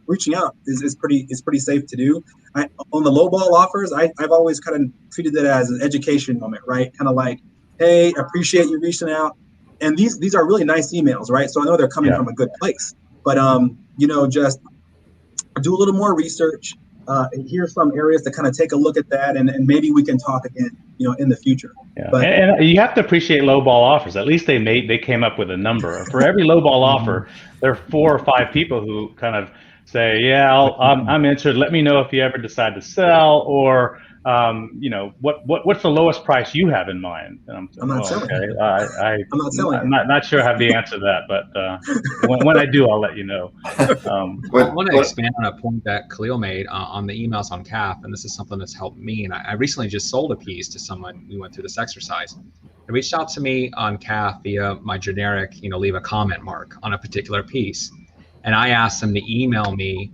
reaching out is pretty safe to do. On the lowball offers, I've always kind of treated it as an education moment, right? Kind of like, hey, appreciate you reaching out. And these are really nice emails, right? So I know they're coming from a good place, but just do a little more research. Here's some areas to kind of take a look at that, and maybe we can talk again, in the future. Yeah. But, and you have to appreciate lowball offers. At least they came up with a number. For every lowball offer, there are 4 or 5 people who kind of say, yeah, I'm interested. Let me know if you ever decide to sell, or what's the lowest price you have in mind? And I'm not selling. Okay. I'm not selling. I'm not sure I have the answer to that, but when I do, I'll let you know. I want to expand on a point that Khalil made on the emails on CAF, and this is something that's helped me. And I recently just sold a piece to someone. We went through this exercise. They reached out to me on CAF via my generic, leave a comment mark on a particular piece. And I asked them to email me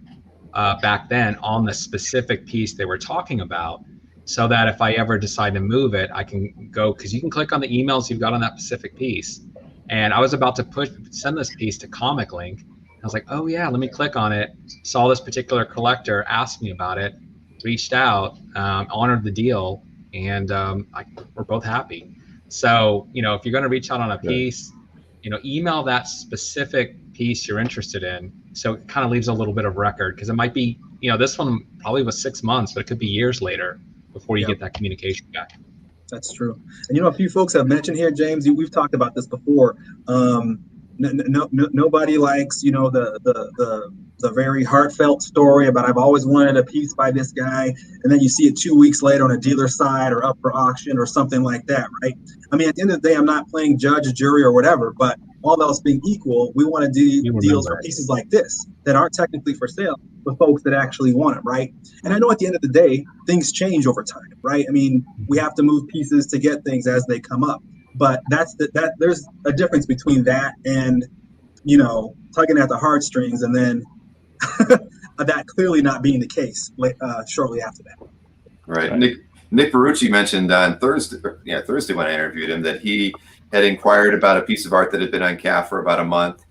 back then on the specific piece they were talking about, so that if I ever decide to move it, I can go, because you can click on the emails you've got on that specific piece. And I was about to send this piece to Comic Link. I was like, oh yeah, let me click on it. Saw this particular collector, asked me about it, reached out, honored the deal, and we're both happy. So, if you're going to reach out on a piece, email that specific piece you're interested in. So it kind of leaves a little bit of record, because it might be, this one probably was 6 months, but it could be years later before you get that communication back. That's true. And a few folks have mentioned here, James, we've talked about this before. Nobody likes, the very heartfelt story about I've always wanted a piece by this guy, and then you see it 2 weeks later on a dealer side or up for auction or something like that, right? I mean, at the end of the day, I'm not playing judge, jury, or whatever, but all else being equal, we want to do deals for pieces like this that aren't technically for sale with folks that actually want them, right? And I know at the end of the day, things change over time, right? I mean, we have to move pieces to get things as they come up. But there's a difference between that and, tugging at the heartstrings, and then that clearly not being the case shortly after that. Right. Nick Barucci mentioned on Thursday when I interviewed him that he had inquired about a piece of art that had been on CAF for about a month,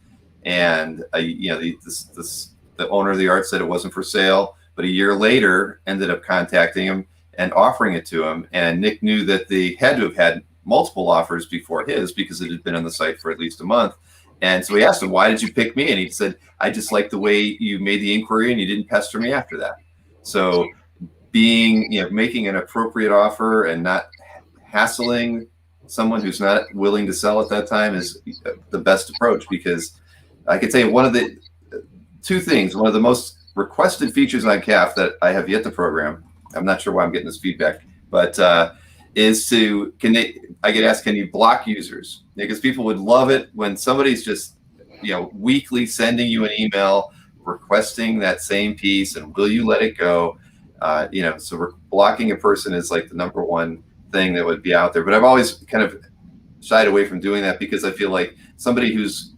and the owner of the art said it wasn't for sale, but a year later ended up contacting him and offering it to him. And Nick knew that they had to have had multiple offers before his, because it had been on the site for at least a month. And so he asked him, why did you pick me? And he said, I just liked the way you made the inquiry and you didn't pester me after that. So making an appropriate offer and not hassling someone who's not willing to sell at that time is the best approach, because I could say one of the most requested features on CAF that I have yet to program, I'm not sure why I'm getting this feedback, but I get asked, can you block users? Because people would love it when somebody's just, weekly sending you an email requesting that same piece, and will you let it go? So blocking a person is like the number one thing that would be out there. But I've always kind of shied away from doing that, because I feel like somebody who's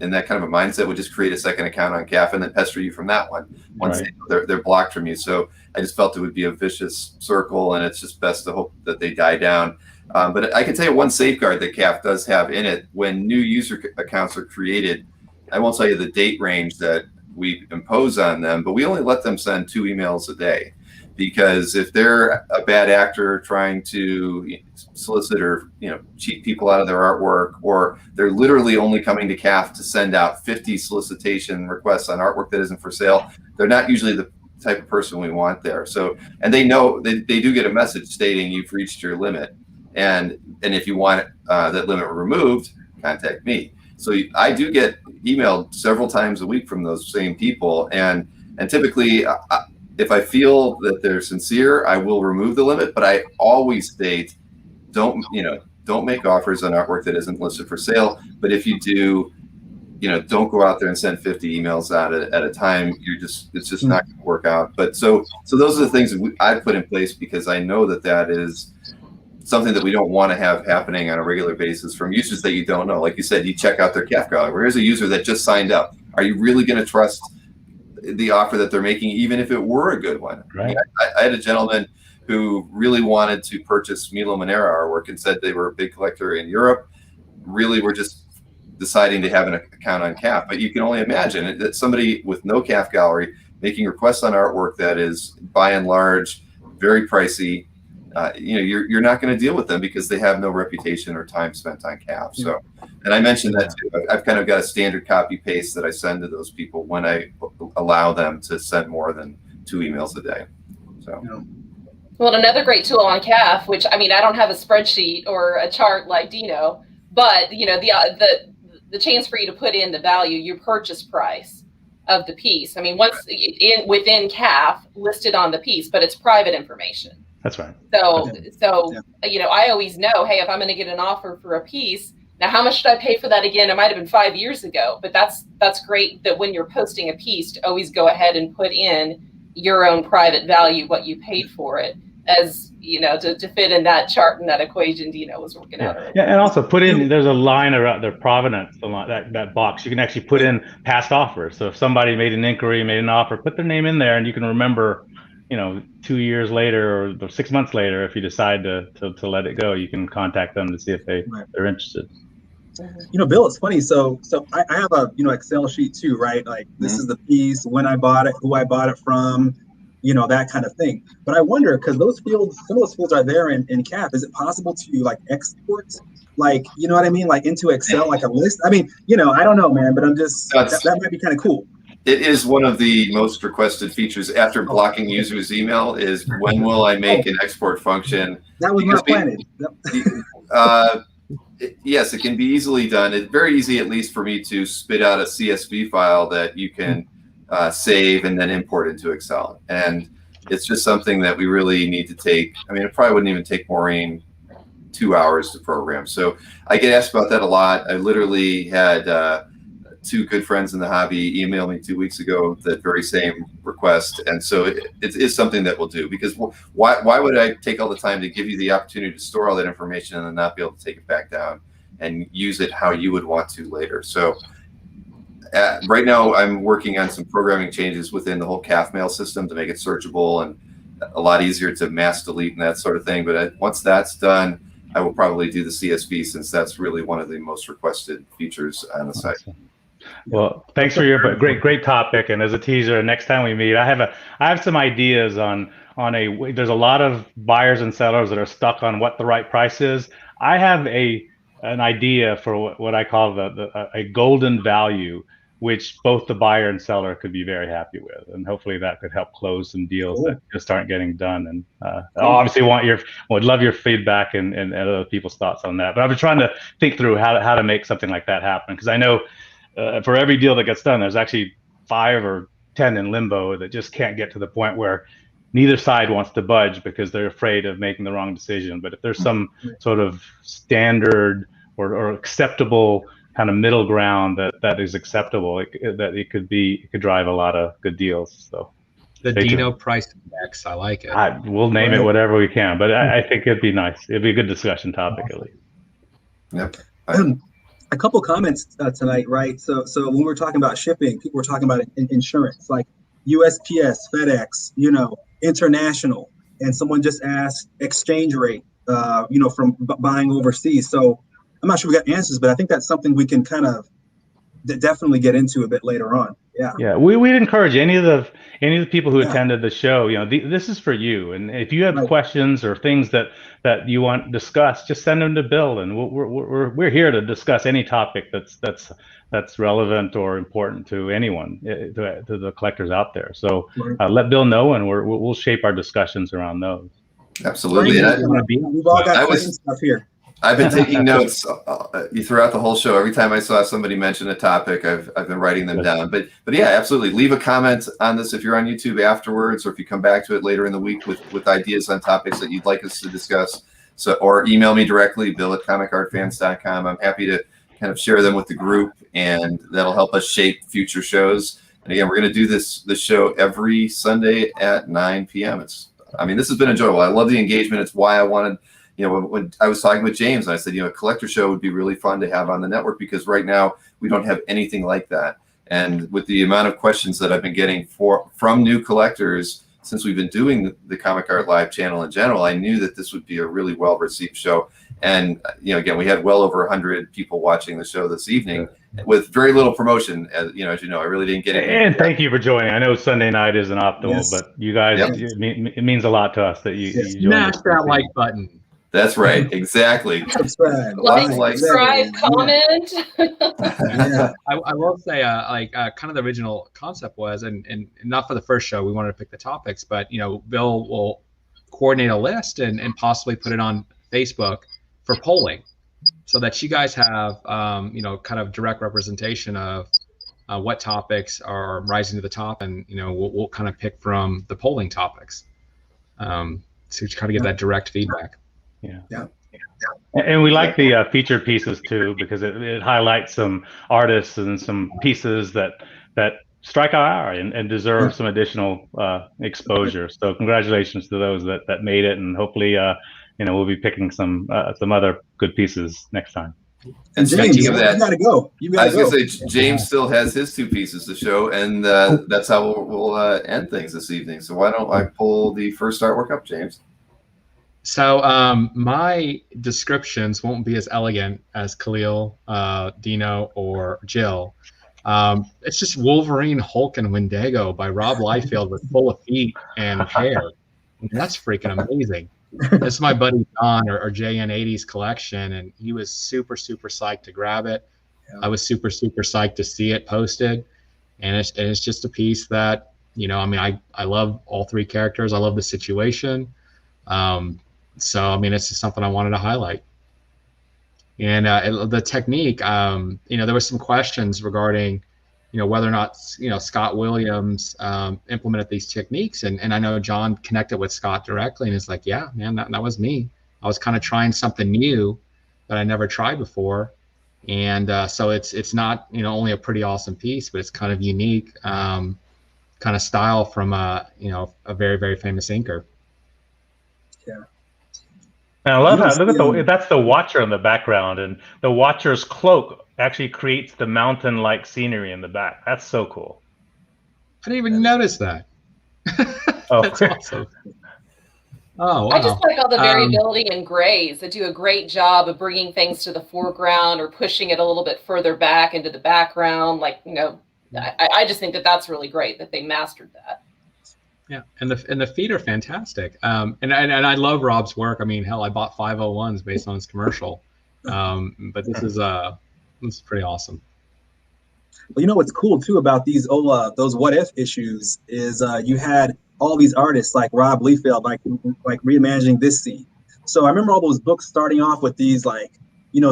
in that kind of a mindset would just create a second account on CAF and then pester you from that one once they're blocked from you. So I just felt it would be a vicious circle, and it's just best to hope that they die down. But I can tell you one safeguard that CAF does have in it: when new user accounts are created, I won't tell you the date range that we impose on them, but we only let them send 2 emails a day. Because if they're a bad actor trying to solicit or cheat people out of their artwork, or they're literally only coming to CAF to send out 50 solicitation requests on artwork that isn't for sale, they're not usually the type of person we want there. So, and they know they do get a message stating you've reached your limit, and if you want that limit removed, contact me. So I do get emailed several times a week from those same people, and typically, if I feel that they're sincere, I will remove the limit. But I always state, don't make offers on artwork that isn't listed for sale. But if you do, don't go out there and send 50 emails out at a time. It's just not going to work out. But so those are the things that I put in place, because I know that is something that we don't want to have happening on a regular basis from users that you don't know. Like you said, you check out their CAF gallery. Here's a user that just signed up. Are you really going to trust the offer that they're making, even if it were a good one? Right. I had a gentleman who really wanted to purchase Milo Manera artwork and said they were a big collector in Europe. Really, were just deciding to have an account on CAF. But you can only imagine that somebody with no CAF gallery making requests on artwork that is by and large very pricey. You're not going to deal with them because they have no reputation or time spent on CAF. So, and I mentioned that too. I've kind of got a standard copy paste that I send to those people when I allow them to send more than 2 emails a day. So. Well, another great tool on CAF, which I don't have a spreadsheet or a chart like Dino, but the chance for you to put in the value, your purchase price of the piece. Once within CAF listed on the piece, but it's private information. That's right. So I always know, hey, if I'm going to get an offer for a piece, now how much should I pay for that again? It might have been 5 years ago, but that's great that when you're posting a piece to always go ahead and put in your own private value, what you paid for it, as to fit in that chart and that equation Dino was working out. Yeah, and also put in, there's a line around their provenance, that box. You can actually put in past offers. So if somebody made an inquiry, made an offer, put their name in there, and you can remember, 2 years later or 6 months later, if you decide to let it go, you can contact them to see if they're interested. Bill, it's funny. So I have a Excel sheet too, right? Like this is the piece, when I bought it, who I bought it from, that kind of thing. But I wonder, because some of those fields are there in CAF. Is it possible to export, what I mean, into Excel, like a list? I don't know, man, but I'm just that might be kind of cool. It is one of the most requested features after blocking users' email is when will I make an export function? That was not planted. Yes, it can be easily done. It's very easy, at least for me, to spit out a CSV file that you can save and then import into Excel. And it's just something that we really need to take. It probably wouldn't even take Maureen 2 hours to program. So I get asked about that a lot. I literally had 2 good friends in the hobby email me 2 weeks ago that very same request. And so it is something that we'll do, because why would I take all the time to give you the opportunity to store all that information and then not be able to take it back down and use it how you would want to later? So right now I'm working on some programming changes within the whole CAF mail system to make it searchable and a lot easier to mass delete and that sort of thing. But once that's done, I will probably do the CSV, since that's really one of the most requested features on the site. Well, thanks for your great topic. And as a teaser, next time we meet, I have some ideas on there's a lot of buyers and sellers that are stuck on what the right price is. I have an idea for what I call a golden value, which both the buyer and seller could be very happy with, and hopefully that could help close some deals that just aren't getting done. And I obviously would love your feedback and other people's thoughts on that. But I've been trying to think through how to make something like that happen, because I know for every deal that gets done, there's actually 5 or 10 in limbo that just can't get to the point where neither side wants to budge because they're afraid of making the wrong decision. But if there's some sort of standard or acceptable kind of middle ground that is acceptable, it could drive a lot of good deals. So the Dino price index, I like it. We'll name it whatever we can, but I think it'd be nice. It'd be a good discussion topic at least. Yep. A couple comments tonight, right? So when we're talking about shipping, people were talking about insurance, like USPS, FedEx, international, and someone just asked exchange rate, from buying overseas. So I'm not sure we got answers, but I think that's something we can kind of definitely get into a bit later on. Yeah. We'd encourage any of the people who attended the show. This is for you, and if you have questions or things that you want discussed, just send them to Bill, and we're here to discuss any topic that's relevant or important to anyone, to the collectors out there. So let Bill know, and we'll shape our discussions around those. Absolutely. We've all got stuff here. I've been taking notes throughout the whole show. Every time I saw somebody mention a topic, I've been writing them down. But yeah, absolutely. Leave a comment on this if you're on YouTube afterwards, or if you come back to it later in the week with ideas on topics that you'd like us to discuss. So, or email me directly, bill@comicartfans.com. I'm happy to kind of share them with the group, and that'll help us shape future shows. And again, we're going to do this show every Sunday at 9 p.m. This has been enjoyable. I love the engagement. It's why I wanted, when I was talking with James, I said, a collector show would be really fun to have on the network, because right now we don't have anything like that. And with the amount of questions that I've been getting from new collectors since we've been doing the Comic Art Live channel in general, I knew that this would be a really well-received show. And, again, we had well over 100 people watching the show this evening with very little promotion. As you know, I really didn't get it. And thank you for joining. I know Sunday night isn't optimal, Yes. but you guys, it means a lot to us that you joined. Smash that like button. That's right. Exactly. Subscribe, subscribe, comment. Yeah. I will say, kind of the original concept was, and not for the first show, we wanted to pick the topics, but, Bill will coordinate a list and possibly put it on Facebook for polling, so that you guys have, kind of direct representation of what topics are rising to the top, and, we'll kind of pick from the polling topics. So you kind of get that direct feedback. Yeah. And we like the feature pieces too, because it highlights some artists and some pieces that strike our eye and deserve some additional exposure. So congratulations to those that made it, and hopefully we'll be picking some other good pieces next time. And James, speaking of that, you gotta go. I was going to say, James still has his 2 pieces to show, and that's how we'll end things this evening. So why don't I pull the first artwork up, James? So my descriptions won't be as elegant as Khalil, Dino, or Jill. It's just Wolverine, Hulk, and Wendigo by Rob Liefeld with full of feet and hair. That's freaking amazing. This is my buddy Don, or JN80's collection, and he was super, super psyched to grab it. Yeah. I was super, super psyched to see it posted, and it's just a piece that, I love all 3 characters. I love the situation. So, it's just something I wanted to highlight. And the technique, there were some questions regarding, whether or not, Scott Williams implemented these techniques. And I know John connected with Scott directly, and it's like, yeah, man, that was me. I was kind of trying something new that I never tried before. And so it's not, only a pretty awesome piece, but it's kind of unique kind of style from, a very, very famous inker. Yeah. And I love that. Look at that's the Watcher in the background, and the Watcher's cloak actually creates the mountain-like scenery in the back. That's so cool. I didn't even notice that. Oh, that's awesome. Oh, wow. I just like all the variability in grays that do a great job of bringing things to the foreground or pushing it a little bit further back into the background. I just think that's really great that they mastered that. Yeah, and the feet are fantastic. And I love Rob's work. hell, I bought 501s based on his commercial. But this is pretty awesome. Well, what's cool too about these those what if issues is you had all these artists like Rob Liefeld like reimagining this scene. So I remember all those books starting off with these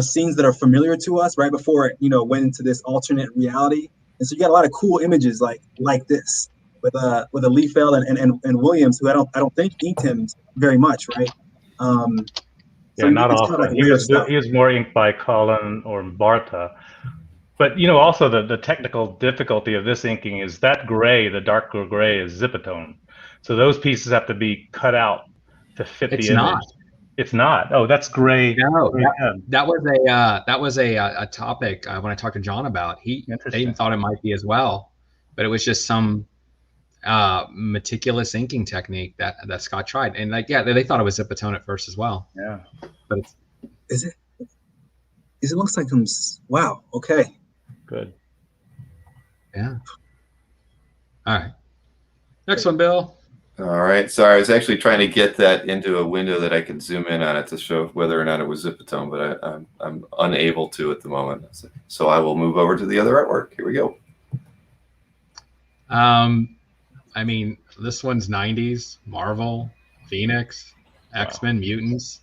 scenes that are familiar to us right before it went into this alternate reality. And so you got a lot of cool images like this. With a Liefeld and Williams, who I don't think inked him very much, right? Yeah, not often. Kind of he was more inked by Colin or Barta. But also the technical difficulty of this inking is that gray, the darker gray, is zipatone. So those pieces have to be cut out to fit the image. It's not. Oh, that's gray. No, that was a topic when I talked to John about. They even thought it might be as well, but it was just some meticulous inking technique that Scott tried, and they thought it was zipatone at first as well. Yeah, but is it looks like them. Wow. Okay. Good. Yeah. All right. Next one, Bill. All right. Sorry, I was actually trying to get that into a window that I could zoom in on it to show whether or not it was zipatone, but I'm unable to at the moment. So I will move over to the other artwork. Here we go. This one's 90s, Marvel, Phoenix, X-Men, Mutants.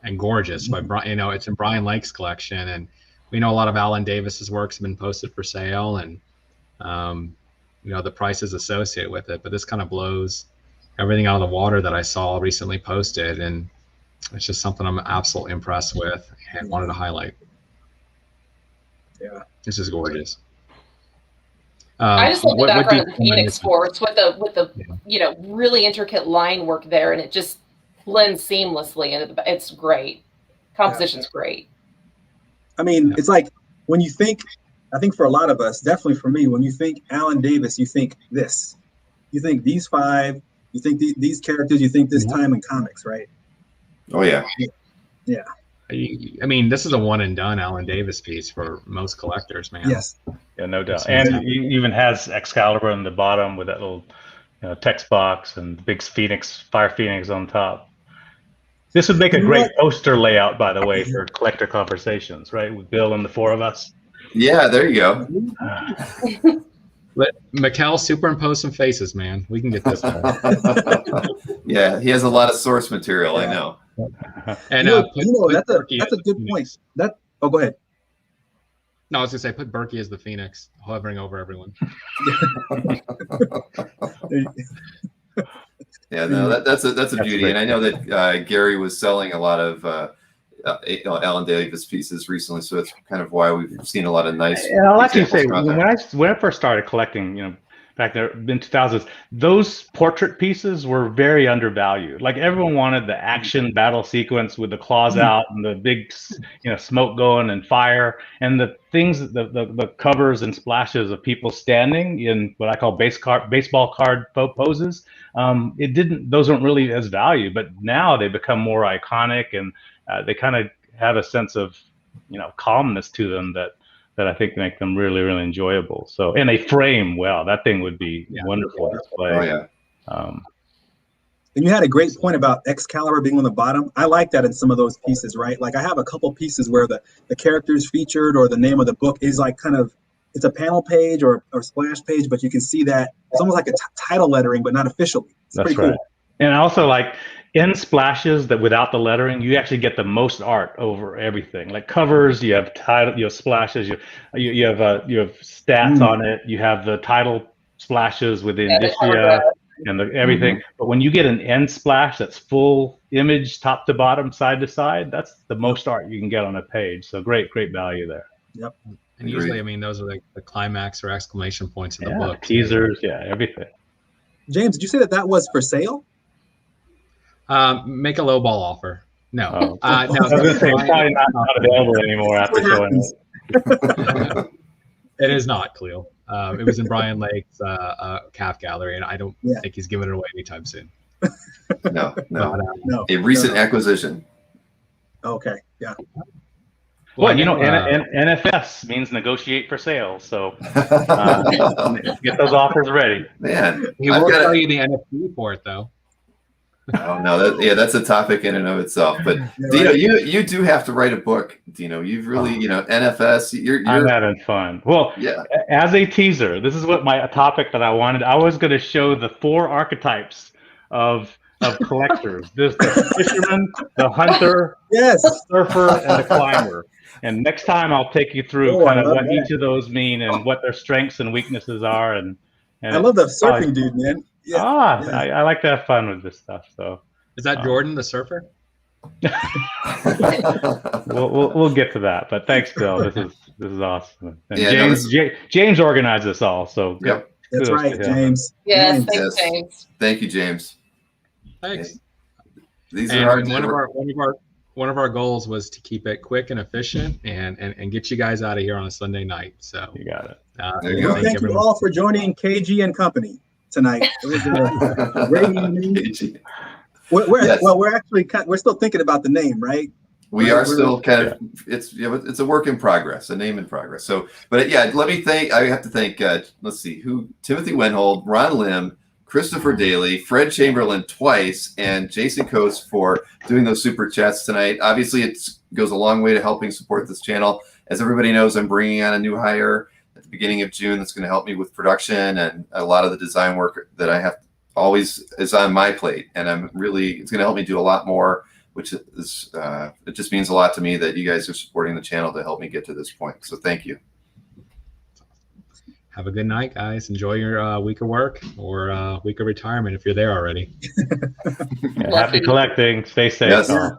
and gorgeous. By Brian, it's in Brian Lake's collection, and we know a lot of Alan Davis's works have been posted for sale, and the prices associated with it. But this kind of blows everything out of the water that I saw recently posted, and it's just something I'm absolutely impressed with and wanted to highlight. Yeah, this is gorgeous. I just love the background of the Phoenix Force with the really intricate line work there, and it just blends seamlessly into it's great. Composition's great. I mean, it's like when you think, I think for a lot of us, definitely for me, when you think Alan Davis, you think this. You think these five, you think these characters, you think this time in comics, right? Oh, yeah. Yeah. I mean, this is a one and done Alan Davis piece for most collectors, man. Yes. Yeah, no doubt. And he even has Excalibur on the bottom with that little text box and the big Fire Phoenix on top. This would make a great poster layout, by the way, for collector conversations, right? With Bill and the four of us. Yeah, there you go. Let Mikkel superimpose some faces, man. We can get this one. Yeah, he has a lot of source material, I know. And that's a good point. Go ahead. No, I was gonna say put Berkey as the Phoenix, hovering over everyone. Yeah, no, that's a beauty, great. And I know that Gary was selling a lot of Alan Davis pieces recently, so that's kind of why we've seen a lot of nice. And I'll actually say when I first started collecting, back there in 2000s, those portrait pieces were very undervalued. Like everyone wanted the action battle sequence with the claws out and the big, smoke going and fire, and the things, the covers and splashes of people standing in what I call baseball card poses. Those weren't really as valued, but now they become more iconic, and they kind of have a sense of, calmness to them that I think make them really, really enjoyable. So, and they frame well. That thing would be wonderful to display. Oh, yeah. And you had a great point about Excalibur being on the bottom. I like that in some of those pieces, right? Like I have a couple pieces where the characters featured or the name of the book is like kind of, it's a panel page or splash page, but you can see that it's almost like a title lettering, but not officially. It's That's pretty right. cool. And also, like in splashes that without the lettering, you actually get the most art over everything. Like covers, you have title, you have splashes, you have stats on it. You have the title splashes with the indicia and everything. But when you get an end splash that's full image, top to bottom, side to side, that's the most art you can get on a page. So great value there. Yep. And usually, I mean, those are like the climax or exclamation points of the book. Teasers, everything. James, did you say that was for sale? Make a lowball offer. No. No, I was going to say it's probably not available anymore after showing it. It is not, Cleo. It was in Brian Lake's calf gallery, and I don't think he's giving it away anytime soon. No. A recent acquisition. Okay, yeah. Well, NFS means negotiate for sale, so get those offers ready. Man, he won't tell you the NFT for it, though. Oh no, that's a topic in and of itself. But Dino, you do have to write a book. Dino, you've really, NFS. I'm having fun. Well, as a teaser, this is what my topic that I wanted. I was going to show the 4 archetypes of collectors. There's the fisherman, the hunter, the surfer, and the climber. And next time I'll take you through kind of what each of those mean and what their strengths and weaknesses are. And I love that surfing dude, man. Yeah. I like to have fun with this stuff. So is that Jordan the surfer? we'll get to that. But thanks, Bill. This is awesome. And James organized this all. So that's right, James. Yes, thanks, James. Thank you, James. Thanks. These are one of our goals was to keep it quick and efficient and get you guys out of here on a Sunday night. So you got it. Thank you all for joining KG and Company tonight. It was a great evening. We're still thinking about the name, right? We're still kind of it's a work in progress, a name in progress. So, but I have to thank let's see Timothy Wenhold, Ron Lim, Christopher Daly, Fred Chamberlain twice, and Jason Coase for doing those super chats tonight. Obviously, it goes a long way to helping support this channel. As everybody knows, I'm bringing on a new hire at the beginning of June that's going to help me with production, and a lot of the design work that I have always is on my plate. And it's going to help me do a lot more which is it just means a lot to me that you guys are supporting the channel to help me get to this point. So thank you. Have a good night, guys. Enjoy your week of work or week of retirement if you're there already. Happy collecting. Stay safe. Yes. All.